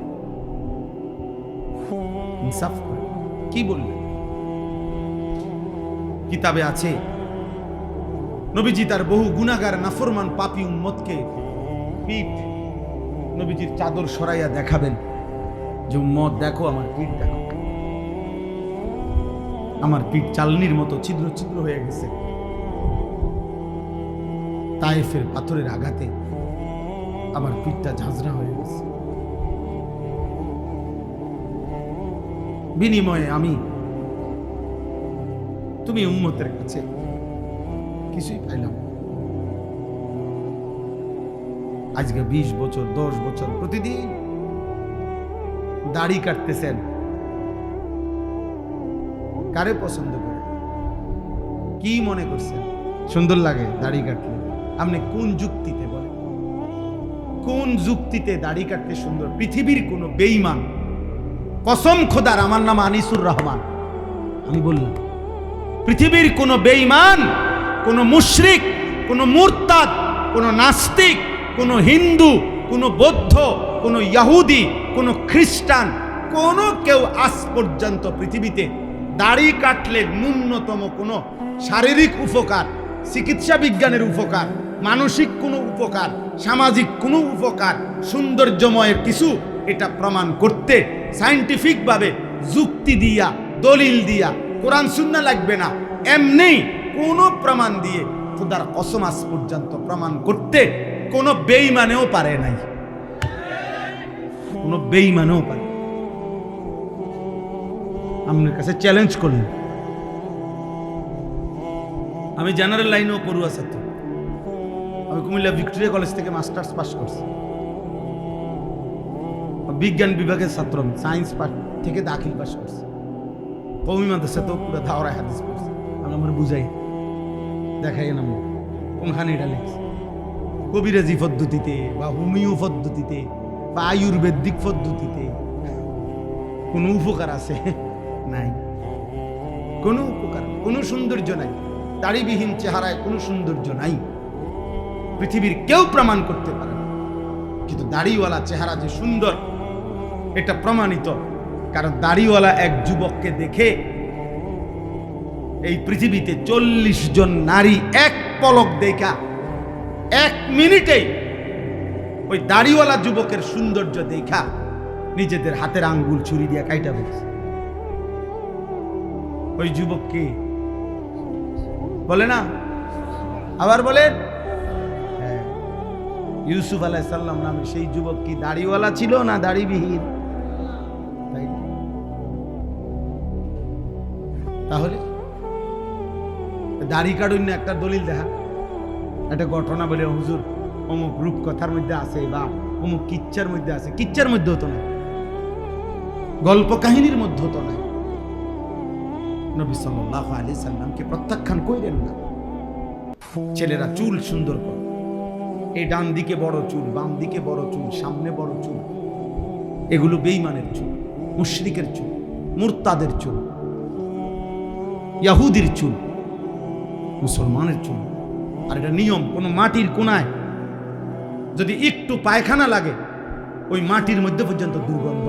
ইনসাফ করে কি বললেন? কিতাবে আছে নবীজি তার বহু গুনাহগার নাফরমান পাপী উম্মতকে পিঠ, নবীজির চাদর সরাইয়া দেখাবেন যে উম্মত দেখো আমার পিঠ, দেখো আমার পিঠ চালনির মতো ছিদ্র ছিদ্র হয়ে গেছে, তায়েফের পাথরের আঘাতে আমার পিঠটা ঝাঁঝরা হয়ে গেছে। বিনিময়ে আমি তুমি উম্মতের কাছে কিছুই পাইলাম। আজকে 20 বছর 10 বছর প্রতিদিন দাড়ি কাটতেছেন, কারে পছন্দ করে? কি মনে করছেন সুন্দর লাগে দাড়ি কাটলে? আপনি কোন যুক্তিতে বলেন? কোন যুক্তিতে দাড়ি কাটতে সুন্দর? পৃথিবীর কোন বেঈমান, কসম খোদার, আমার নাম আনিসুর রহমান, আমি বললাম পৃথিবীর কোন বেঈমান, কোন মুশরিক, কোন মুরতাদ, কোন নাস্তিক, কোন হিন্দু, কোন বৌদ্ধ, কোন ইহুদি, কোন খ্রিস্টান, কোন কেউ আজ পর্যন্ত পৃথিবীতে দাড়ি কাটলে ন্যূনতম কোনো শারীরিক উপকার, চিকিৎসা বিজ্ঞানের উপকার, মানসিক কোনো উপকার, সামাজিক কোনো উপকার, সৌন্দর্যময়ের কিছু, এটা প্রমাণ করতে সায়েন্টিফিক ভাবে যুক্তি দিয়া, দলিল দিয়া, কোরআন সুন্নাহ লাগবে না, এমনি কোনো প্রমাণ দিয়ে খোদার কসম আজ পর্যন্ত প্রমাণ করতে কোনো বেঈমানেও পারে নাই, কোনো বেঈমানেও পারে। আপনার কাছে চ্যালেঞ্জ করলেন। আমি জেনারেল লাইনেও পড়ুয়া ছাত্র, আমি কুমিল্লা ভিক্টোরিয়া কলেজ থেকে মাস্টার্স পাস করছি, বিজ্ঞান বিভাগের ছাত্র, আমি সায়েন্স থেকে দাখিল পাস করছি, কওমি মাদ্রাসা তো পুরো দাওরায়ে হাদিস পড়ছি। আমি আমার বুঝাই দেখাই না কোনখানে এটা লেখছে, কবিরাজি পদ্ধতিতে বা হোমিও পদ্ধতিতে বা আয়ুর্বেদিক পদ্ধতিতে কোনো উপকার আছে? নাই, কোনো উপকার, কোনো সৌন্দর্য নাই, দাড়িবিহীন চেহারায় কোনো সৌন্দর্য নাই, পৃথিবীর কেউ প্রমাণ করতে পারে না। কিন্তু দাড়িওয়ালা চেহারা যে সুন্দর, এটা প্রমাণিত, কারণ দাড়িওয়ালা এক যুবককে দেখে এই পৃথিবীতে 40 জন নারী এক পলক দেখা, 1 মিনিটেই ওই দাড়িওয়ালা যুবকের সৌন্দর্য দেখা নিজেদের হাতের আঙ্গুল ছুরি দিয়ে কাইটা ফেলছে। ওই যুবককে বলে না, আবার বলেন, ইউসুফ আলাইহিস সালাম নামে সেই যুবক কি দাড়িওয়ালা ছিল না দাড়িবিহীন? তাহলে দাড়ি কাটুন না, একটা দলিল দেখা, একটা ঘটনা বলে হুজুর অমুক রূপকথার মধ্যে আছে বা অমুক কিচ্ছার মধ্যে আছে, কিচ্ছার মধ্যেও তো নাই, গল্প কাহিনীর মধ্যেও তো নাই। নবী সাল্লাল্লাহু আলাইহি সাল্লামকে প্রত্যাখ্যান কইরেন না। ছেলেরা চুল সুন্দর করে, এই ডান দিকে বড় চুল, বাম দিকে বড় চুল, সামনে বড় চুল, এগুলো বেঈমানের চুল, মুশরিকের চুল, মুরতাদের চুল, ইহুদির চুল, মুসলমানের চুল। আর এটা নিয়ম, কোনো মাটির কোনায় যদি একটু পায়খানা লাগে, ওই মাটির মধ্যে পর্যন্ত দুর্গন্ধ,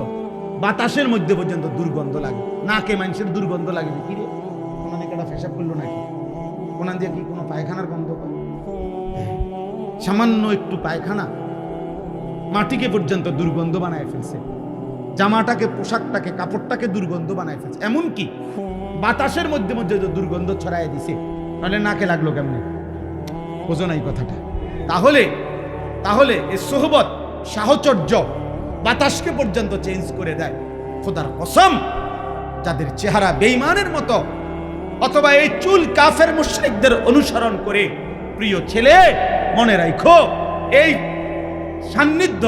বাতাসের মধ্যে পর্যন্ত দুর্গন্ধ লাগে, নাকে মানুষের দুর্গন্ধ লাগে। কি রে, কোনানে কেটা পেশাব করলো নাকি? কোনান দিয়ে কি কোনো পায়খানার গন্ধ পায়? সামান্য একটু পায়খানা মাটিকে পর্যন্ত দুর্গন্ধ বানায় ফেলছে, জামাটাকে, পোশাকটাকে, কাপড়টাকে দুর্গন্ধ বানায় ফেলছে, এমনকি বাতাসের মধ্যে মধ্যে দুর্গন্ধ ছড়াই দিছে, তাহলে নাকে লাগলো কেমনে? বোঝো না এই কথাটা? তাহলে এই সোহবত, সাহচর্য বাতাসকে পর্যন্ত চেঞ্জ করে দেয়। খোদার কসম, যাদের চেহারা বেঈমানের মতো, অথবা এই চুল কাফের মুশরিকদের অনুসরণ করে, প্রিয় ছেলে মনে রাখো, এই সান্নিধ্য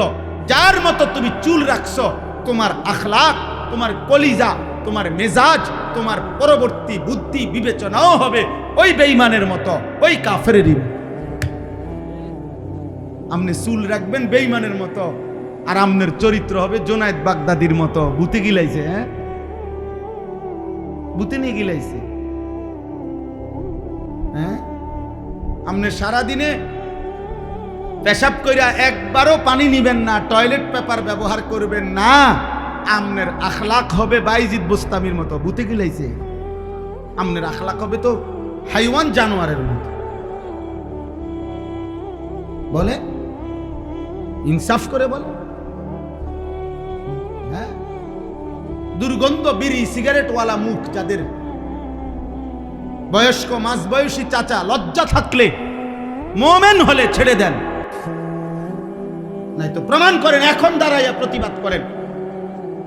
যার মতো তুমি চুল রাখছো, তোমার আখলাক, তোমার কলিজা, তোমার মেজাজ, তোমার পরবর্তী বুদ্ধি বিবেচনাও হবে ওই বেঈমানের মতো, ওই কাফেরেরই। আপনি চুল রাখবেন বেঈমানের মতো, আর আপনার চরিত্র হবে জোনায়েদ বাগদাদির মতো। ভূতে গিলাইছে, হ্যাঁ, ভূতে নিয়ে গিলাইছে। হ্যাঁ, আপনি সারাদিনে পেশাব কইরা একবারও পানি নিবেন না, টয়লেট পেপার ব্যবহার করবেন না, আপনার আখলাক হবে বাইজিদ বোস্তামির মতো। ভূতে গিলাইছে, আপনার আখলাক হবে তো হাইওয়ান, জানোয়ারের মতো। বলে ইনসাফ করে বলে। হ্যাঁ, দুর্গন্ধ বিড়ি সিগারেটওয়ালা মুখ যাদের, বয়স্ক মাঝবয়সী চাচা, লজ্জা থাকলে মোমেন হলে ছেড়ে দেন, নাই তো প্রমাণ করেন, এখন দাঁড়াইয়া প্রতিবাদ করেন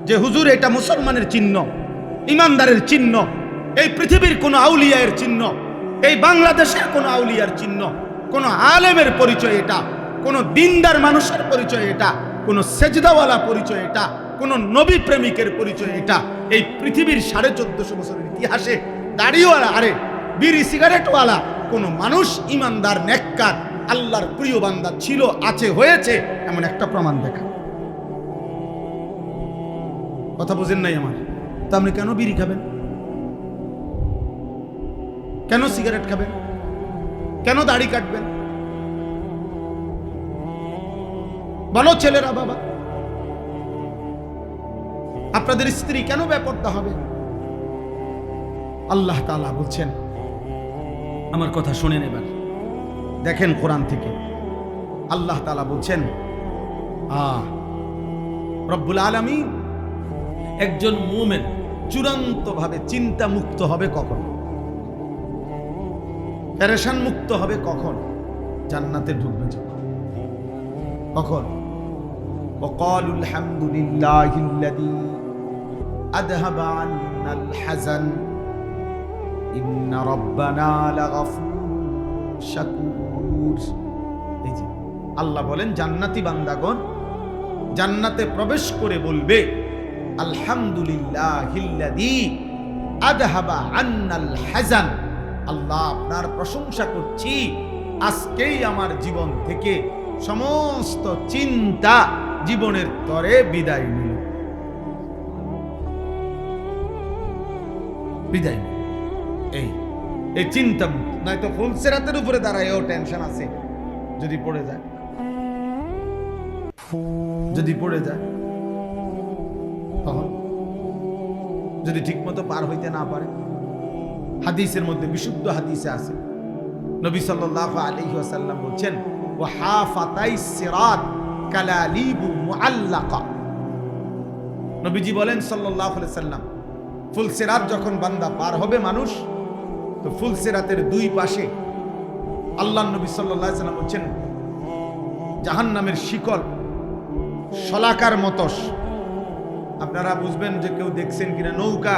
যে হুজুর এটা মুসলমানের চিহ্ন, ইমানদারের চিহ্ন, এই পৃথিবীর কোন আউলিয়ার চিহ্ন, এই বাংলাদেশের কোন আউলিয়ার চিহ্ন, কোন আলেমের পরিচয় এটা, কোন দিনদার মানুষের পরিচয় এটা, কোন সেজদাওয়ালা পরিচয় এটা, কোন নবী প্রেমিকের পরিচয় এটা। এই পৃথিবীর 1450 বছরের ইতিহাসে দাড়িওয়ালা, আরে বিড়ি সিগারেটওয়ালা কোন মানুষ, ইমানদার, নেককার আল্লাহর প্রিয় বান্দা ছিল, আছে, হয়েছে এমন একটা প্রমাণ দেখা। কথা বুঝেন নাই আমার? তা আপনি কেন বিড়ি খাবেন? কেন সিগারেট খাবেন? কেন দাড়ি কাটবেন? বলো ছেলেরা, বাবা, আপনাদের স্ত্রী কেন বেপরদা হবে? আল্লাহ তাআলা বলছেন, আমার কথা শুনেন এবার, দেখেন কোরআন থেকে আল্লাহ তাআলা বলছেন, রব্বুল আলামিন একজন মুমিন চূড়ান্তভাবে চিন্তা মুক্ত হবে কখন? পেরেশান মুক্ত হবে কখন? জান্নাতে ঢুকবে যখন। কখন? وقالوا الحمد لله الذي أذهب عنا الحزن إن ربنا لغفور شكور। এই যে আল্লাহ বলেন, জান্নাতি বান্দাগণ জান্নাতে প্রবেশ করে বলবে, আলহামদুলিল্লাহিল্লাযী আযহাবা আন্নাল হাযান, আল্লাহ আপনার প্রশংসা করছি, আজকেই আমার জীবন থেকে সমস্ত চিন্তা জীবনের তরে বিদায় নিল, বিদায় নিল। এই চিন্তা নয়তো ফুলসিরাতের উপরে দাঁড়ায় ও টেনশন আছে, যদি পড়ে যায়, যদি পড়ে যায়, তখন যদি ঠিক মতো পার হইতে না পারে। হাদিসের মধ্যে, বিশুদ্ধ হাদিসে আছে, নবী সাল্লাল্লাহু আলাইহি ওয়াসাল্লাম বলছেন, ওয়া হাফাতাইস সিরাত কালালিবু মুআল্লাকা। নবীজি বলেন সাল্লাল্লাহু আলাইহি ওয়াসাল্লাম, ফুলসিরাত যখন বান্দা পার হবে মানুষ, তো ফুলসিরাতের দুই পাশে আল্লাহর নবী সাল্লাল্লাহু আলাইহি ওয়াসাল্লাম বলছেন, জাহান্নামের শিকল শলাকার মতো। আপনারা বুঝবেন যে কেউ দেখছেন কিনা, নৌকা,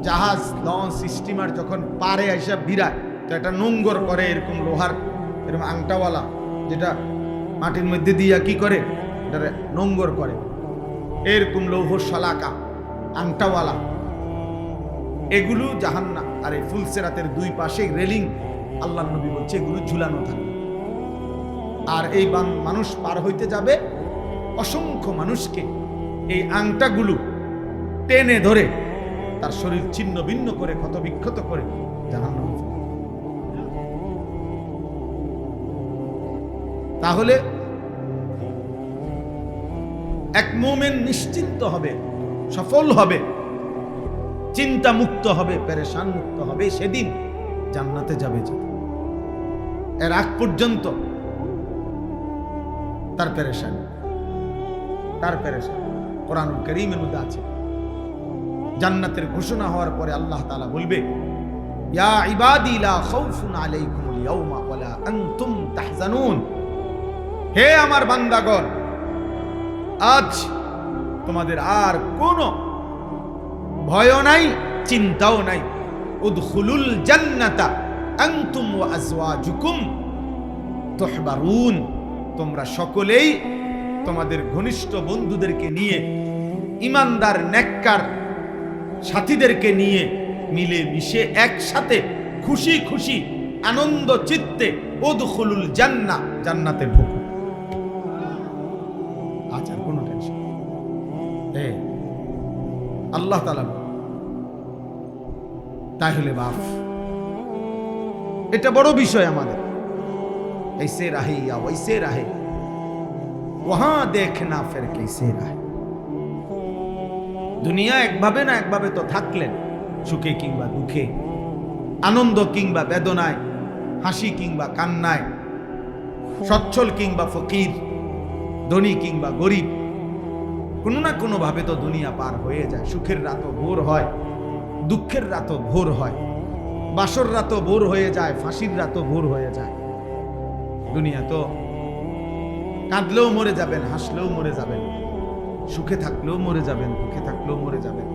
জাহাজ, লঞ্চ, স্টিমার যখন পারে এসে ভিড়ায়, তো একটা নোঙ্গর করে এরকম লোহার, এরকম আংটাওয়ালা, যেটা মাটির মধ্যে দিয়া কি করে, এটা নোঙ্গর করে, এরকম লৌহ শলাকা আংটাওয়ালা, এগুলো জাহান্নাম। আর এই ফুলসিরাতের দুই পাশে রেলিং, আল্লাহর নবী বলছে এগুলো ঝুলানো থাকে। আর এই মানুষ পার হইতে যাবে, অসংখ্য মানুষকে এই আংটাগুলো টেনে ধরে তার শরীর ছিন্ন ভিন্ন করে, ক্ষত বিক্ষত করে জাহান্নামে। তাহলে এক মুমিন নিশ্চিন্ত হবে, সফল হবে, চিন্তা মুক্ত হবে, পেরেশান মুক্ত হবে, সেদিন জান্নাতে যাবে। এর আগ পর্যন্ত তার পেরেশান, তার পেরেশান। কোরআনুল কারীমের মধ্যে আছে, জান্নাতের ঘোষণা হওয়ার পরে আল্লাহ তাআলা বলবে, ইয়া ইবাদি লা খাউফুন আলাইকুমুল ইয়াওমা ওয়ালা আনতুম তাহজানুন। হে আমার বান্দাগণ, আজ তোমাদের আর কোনো ভয় নাই, চিন্তাও নাই। উদখুলুল জান্নাতা আনতুম ওয়া আজওয়াজুকুম তুহবারুন। তোমরা সকলেই তোমাদের ঘনিষ্ঠ বন্ধুদেরকে নিয়ে, ইমানদার নেককার সাথীদেরকে নিয়ে মিলে মিশে একসাথে খুশি খুশি আনন্দ চিত্তে উদখুলুল জান্নাহ, জান্নাতে ঢোকো। আচ্ছা, কোনো টেনশন নেই। আল্লাহ তাআলা তাহলে বাপ, এটা বড় বিষয় আমাদের। ऐसे रहे या वैसे रहे, वहां देखना फिर कैसे रहे। দুনিয়া একভাবে না একভাবে তো থাকলেন, সুখে কিংবা দুঃখে, আনন্দ কিংবা বেদনায়, হাসি কিংবা কান্নায়, সচ্ছল কিংবা ফকির, ধনী কিংবা গরিব, কোনো না কোনো ভাবে তো দুনিয়া পার হয়ে যায়। সুখের রাতও ভোর হয়, দুঃখের রাতও ভোর হয়, বাসর রাতও ভোর হয়ে যায়, ফাঁসির রাতও ভোর হয়ে যায়। দুনিয়া তো কাঁদলেও মরে যাবেন, হাসলেও মরে যাবেন, সুখে থাকলেও মরে যাবেন, দুঃখে থাকলেও মরে যাবেন,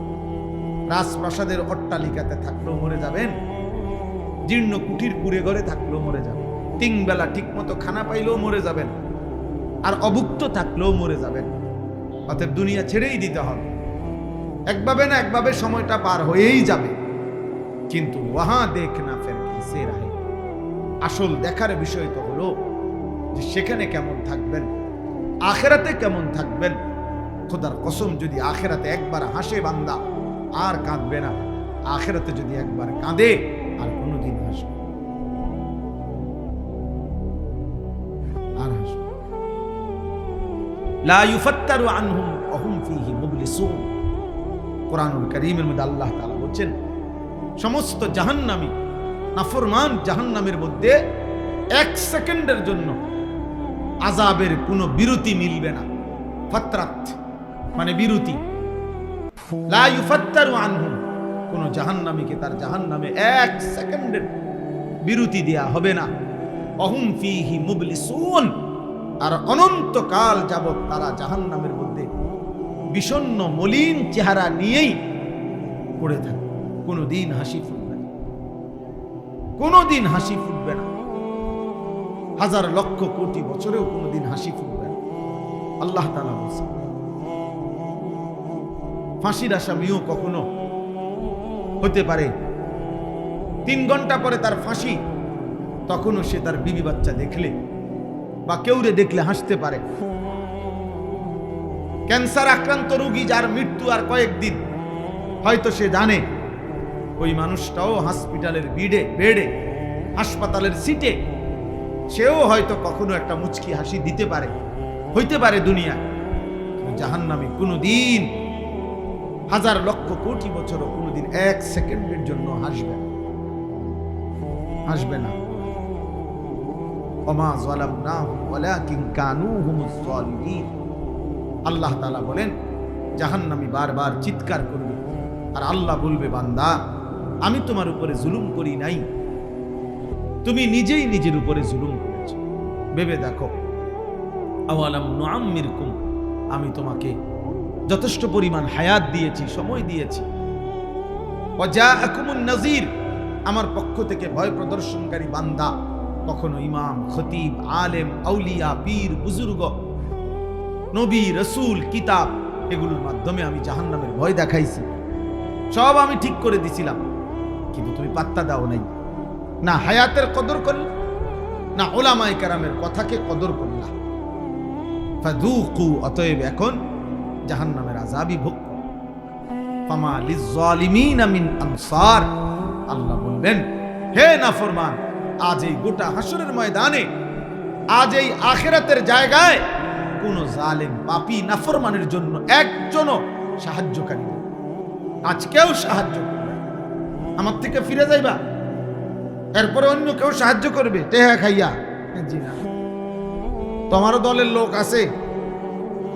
রাজপ্রাসাদের অট্টালিকাতে থাকলেও মরে যাবেন, জীর্ণ কুঠির কুড়ে ঘরে থাকলেও মরে যাবেন, তিন বেলা ঠিক মতো খানা পাইলেও মরে যাবেন, আর অভুক্ত থাকলেও মরে যাবেন। অতএব দুনিয়া ছেড়েই দিতে হবে, একভাবে না একভাবে সময়টা পার হয়েই যাবে। কিন্তু ওয়াহা দেখনা ফের কিসে রাহে, আসল দেখার বিষয় তো হলো যে সেখানে কেমন থাকবেন, আখেরাতে কেমন থাকবেন। খোদার কসম, যদি আখেরাতে একবার হাসে বান্দা আর কাঁদবে না, আখেরাতে যদি একবার কাঁদে আর কোনোদিন হাসবে আর হাসবে। লা ইউফাত্তারু আনহুম ওয়া হুম ফীহি মুবলিসুন। কোরআনুল কারীমের মধ্যে আল্লাহ তাআলা বলেন, সমস্ত জাহান্নামী নাফরমান জাহান্নামের মধ্যে এক সেকেন্ডের জন্য আযাবের কোনো বিরতি মিলবে না। ফাতরাত মানে বিরতি। লা ইউফাত্তারু আনহুম, কোন জাহান্নামীকে তার জাহান্নামে এক সেকেন্ডের বিরতি দেয়া হবে না। অহুম ফীহি মুবলিসুন, আর অনন্তকাল যাবত তারা জাহান্নামের মধ্যে বিষণ্ণ মলিন চেহারা নিয়েই পড়ে থাকে। কোনোদিন হাসি ফুটবে না, কোনোদিন হাসি ফুটবে না। হাজার লক্ষ কোটি বছরেও কোনোদিন হাসি ফুটবে না। আল্লাহ তাআলা বলেছেন, ফাঁসির আসামিও কখনো হতে পারে 3 ঘন্টা পরে তার ফাঁসি, তখনও সে তার বিবি বাচ্চা দেখলে বা কেউরে দেখলে হাসতে পারে। ক্যান্সার আক্রান্ত রোগী যার মৃত্যু আর কয়েকদিন, হয়তো সে জানে ওই মানুষটাও হসপিটালের বেডে হাসপাতালের সিটে, সেও হয়তো কখনো একটা মুচকি হাসি দিতে পারে, হইতে পারে দুনিয়ায়। জাহান্নামী কোনোদিন হাজার লক্ষ কোটি বছরও কোনোদিন এক সেকেন্ডের জন্য হাসবে না। ওমা যালামনাহুম ওয়ালাকিন কানু হুমুজ যালিমিন। আল্লাহ তাআলা বলেন, জাহান্নামী বারবার চিৎকার করবে আর আল্লাহ বলবে, বান্দা আমি তোমার উপরে জুলুম করি নাই, তুমি নিজেই নিজের উপরে জুলুম করেছো। ভেবে দেখো, আওয়ালাম নুআম্মিরকুম, আমি তোমাকে যথেষ্ট পরিমাণ হায়াত দিয়েছি, সময় দিয়েছি। ওয়াজাআকুমুন নাযীর, আমার পক্ষ থেকে ভয় প্রদর্শনকারী বান্দা, কখনো ইমাম, খতিব, আলেম, আউলিয়া, পীর, বুজুর্গ, নবী, রসুল, কিতাব, এগুলোর মাধ্যমে আমি জাহান্নামের ভয় দেখাইছি, সব আমি ঠিক করে দিছিলাম। কিন্তু তুমি পাত্তা দাও নাই, না হায়াতের কদর করলে, না উলামায়ে কেরামের কথাকে কদর করলা। ফাযুকু, অতএব এখন জাহান্নামের আযাবই ভোগ করো। ফামা লিয-যালিমিনা মিন আনসার, আল্লাহ বলবেন, হে নাফরমান, আজ এই গোটা হাসরের ময়দানে, আজ এই আখিরাতের জায়গায় কোন জালেম, পাপী, নাফরমানের জন্য একজনও সাহায্যকারী নেই। আজ কেউ সাহায্য করবে, আমার থেকে ফিরে যাইবা, এরপরে অন্য কেউ সাহায্য করবে টেহা খাইয়া? জি না। তোমারও দলের লোক আছে,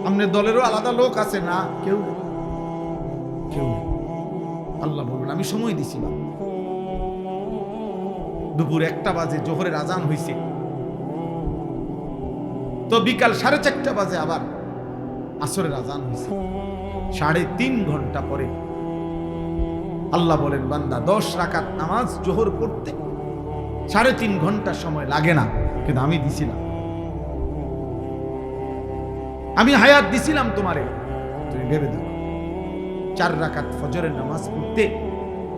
আমাদের দলেরও আলাদা লোক আছে না? কেউ কেউ। আল্লাহ বলবেন, আমি সময় দিছিলাম, দুপুর 1টা বাজে জোহরের আজান হইছে, তো বিকাল 4:30 বাজে আবার আসরের আজান হইছে। 3.5 ঘন্টা পরে আল্লাহ বলেন, বান্দা 10 রাকাত নামাজ জোহর পড়তে 3.5 ঘন্টা সময় লাগে না, কিন্তু আমি দিছিলাম, আমি হায়াত দিছিলাম তোমারে। তুমি ভেবে দেখো, 4 রাকাত ফজরের নামাজ পড়তে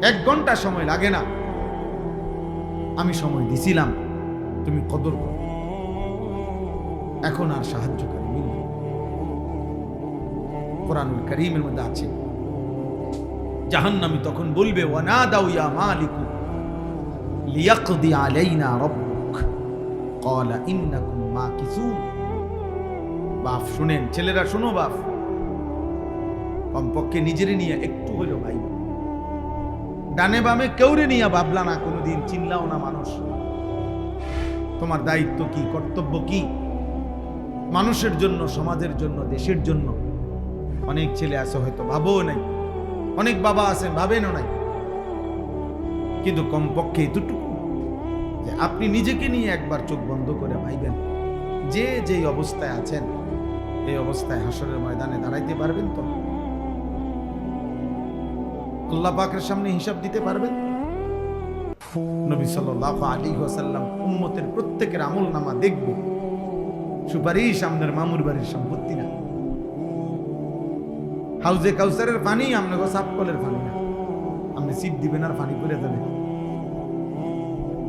1 ঘন্টা সময় লাগে না, আমি সময় দিছিলাম, তুমি কদর করো। এখন আর সাহায্যকারী মিলবে। কোরআনুল কারীমের মধ্যে আছে, জাহান্নামী তখন বলবে, ওয়ানাদাউ ইয়া মালিকু লিয়াকদি আলাইনা রাব্বুক ক্বালা ইন্নাকুম মাকিসুন। বাপ শুনেন, ছেলেরা শোনো, বাপ কমপক্ষে নিজেরে নিয়ে একটু হইলো ভাই, ডানে বামে কেউরে নিয়ে ভাবলা না, কোনোদিন চিনলাও না মানুষ। তোমার দায়িত্ব কি, কর্তব্য কি মানুষের জন্য, সমাজের জন্য, দেশের জন্য? অনেক ছেলে আছে হয়তো ভাবও নাই, অনেক বাবা আছেন ভাবেনও নাই, কিন্তু কমপক্ষে এতটুকু যে আপনি নিজেকে নিয়ে একবার চোখ বন্ধ করে ভাইবেন, যে যেই অবস্থায় আছেন এই অবস্থায় হাসরের ময়দানে দাঁড়াইতে পারবেন তো? আল্লাহ পাকের সামনে হিসাব দিতে পারবেন? নবী সাল্লাল্লাহু আলাইহি ওয়াসাল্লাম উম্মতের প্রত্যেকের আমলনামা দেখবে, সুপারিশ আমাদের মামুর বাড়ির সম্পত্তি না, হাউজে কাউসারের পানি আপনাকে সাফ কলের পানি না, আপনি সিপ দিবেন আর পানি করে দেবেন।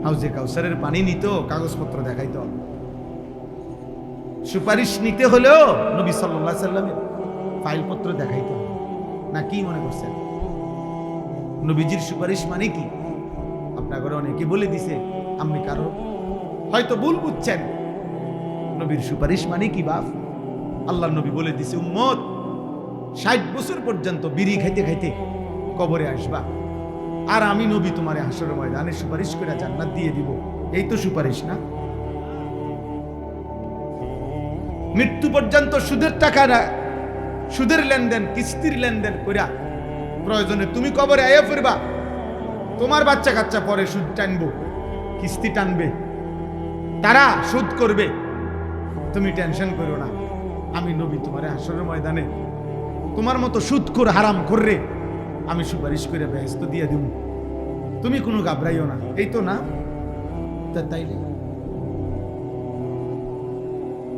হাউজে কাউসারের পানি নিত, কাগজপত্র দেখাইতো। সুপারিশ নিতে হলেও নবী সাল্লাল্লাহু আলাইহি সাল্লামের ফাইলপত্র দেখাইতো না। কি মনে করছেন নবীজির সুপারিশ মানে কি? আপনার ঘরে অনেকে বলে দিছে, আপনি কারো হয়তো ভুল বুঝছেন। নবীর সুপারিশ মানে কি বাপ? আল্লাহর নবী বলে দিছে, উম্মত 60 বছর পর্যন্ত বিড়ি খাইতে খাইতে কবরে আসবা, আর আমি নবী তোমারে হাসরের ময়দানে সুপারিশ করে জান্নাত দিয়ে দিব। এই তো সুপারিশ না? মৃত্যু পর্যন্ত সুদের টাকা না, সুদের লেনদেন, কিস্তির লেনদেন কইরা প্রয়োজনে তুমি কবরে আয়া ফিরবা, তোমার বাচ্চা কাচ্চা পরে সুদ টানবো, কিস্তি টানবে, তারা সুদ করবে, তুমি টেনশন করো না। আমি নবী তোমারে হাসরের ময়দানে তোমার মতো সুদ করে হারাম কররে আমি সুপারিশ করে বেহেশত দিয়ে দিব, তুমি কোনো ঘাবড়াইও না। এই তো না? তাইলে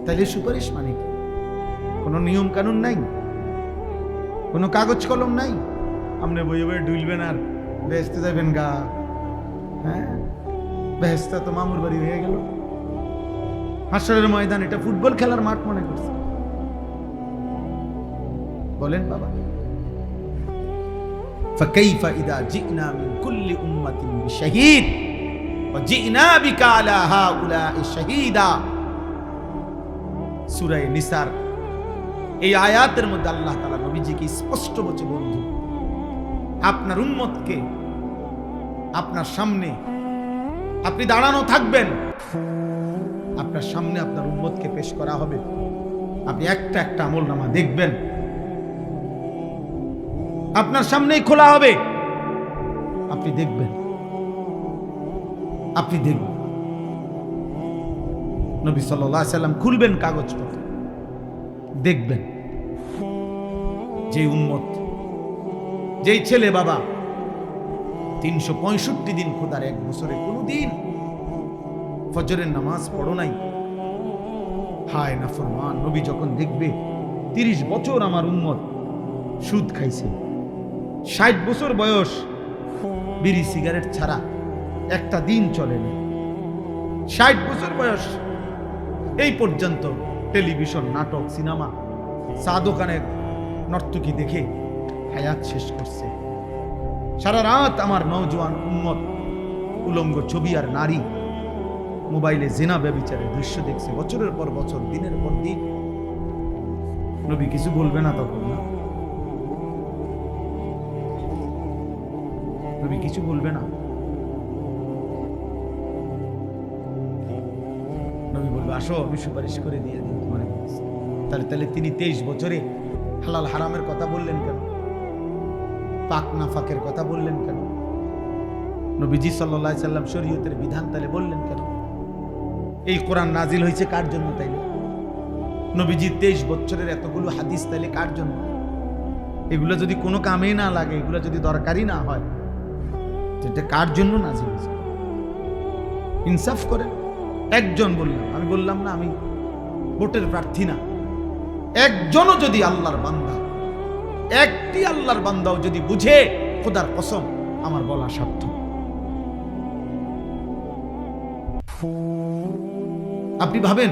তাইলে সুপারিশ মানে কি? কোনো নিয়ম কানুন নাই, কোনো কাগজ কলম নাই, আপনি বইয়ে বইয়ে ডুলবেন আর বেহেশতে যাবেন গা। হ্যাঁ, বেহেশতা তো মামুর বাড়ি হয়ে গেল। হাসরের ময়দান এটা ফুটবল খেলার মাঠ মনে করছে? বলেন বাবা। فكيف إذا جئنا من كل أمة بشهيد وجئنا بك على هؤلاء شهيدا। সূরা নিসার এই আয়াতের মধ্যে আল্লাহ তাআলা নবীজিকে স্পষ্ট বলছে, বন্ধু আপনার উম্মতকে আপনার সামনে আপনি দাঁড়ানো থাকবেন, আপনার সামনে আপনার উম্মতকে পেশ করা হবে, আপনি একটা একটা আমলনামা দেখবেন, আপনার সামনেই খোলা হবে, আপনি দেখবেন, আপনি দেখবেন। নবী সাল্লাল্লাহু আলাইহি সাল্লাম খুলবেন কাগজপত্র, দেখবেন যে উম্মত, যেই ছেলে বাবা 365 দিন খোদার এক বছরে কোনদিন ফজরের নামাজ পড়ো নাই, হায় নাফরমান, নবী যখন দেখবে 30 বছর আমার উম্মত সুদ খাইছে, 60 বছর বয়স বিড়ি সিগারেট ছাড়া একটা দিন চলেনি, 60 বছর বয়স এই পর্যন্ত টেলিভিশন, নাটক, সিনেমা, চা দোকানের নর্তকী দেখে হায়াত শেষ করছে, সারা রাত আমার নওজোয়ান উম্মত উলঙ্গ ছবি আর নারী, মোবাইলে জিনা ব্যভিচারের দৃশ্য দেখছে বছরের পর বছর, দিনের পর দিন। নবী কিছু বলবে না তখন? না, নবী কিছু বলবে না। নবী বলবে, আসো আমি সুপারিশ করে দিয়ে দিই তোমার। তাহলে তিনি 23 বছরে হালাল হারামের কথা বললেন কেন? পাক নাফাকের কথা বললেন কেন? নবীজি সাল্লাল্লাহু আলাইহি সাল্লাম শরীয়তের বিধান তাহলে বললেন কেন? এই কোরআন নাজিল হয়েছে কার জন্য? তাইলে নবীজি 23 বছরের এতগুলো হাদিস তাইলে কার জন্য? এগুলো যদি কোনো কামেই না লাগে, এগুলো যদি দরকারই না হয়, এটা কার জন্য নাজিল হয়েছে? ইনসাফ করেন। একজন বললাম, আমি বললাম না আমি ভোটের প্রার্থী না, একজনও যদি আল্লাহর বান্দা, একটি আল্লাহর বান্দাও যদি বুঝে, খোদার কসম আমার বলা সার্থক। আপনি ভাবেন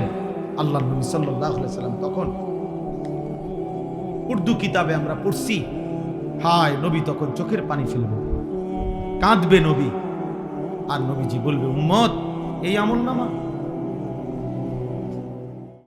আল্লাহর নবী সাল্লাল্লাহু আলাইহি সাল্লাম তখন, উর্দু কিতাবে আমরা পড়ছি, হায় নবী তখন চোখের পানি ফেলবে, কাঁদবে নবী, আর নবীজি বলবে, উম্মত এই আমল নামা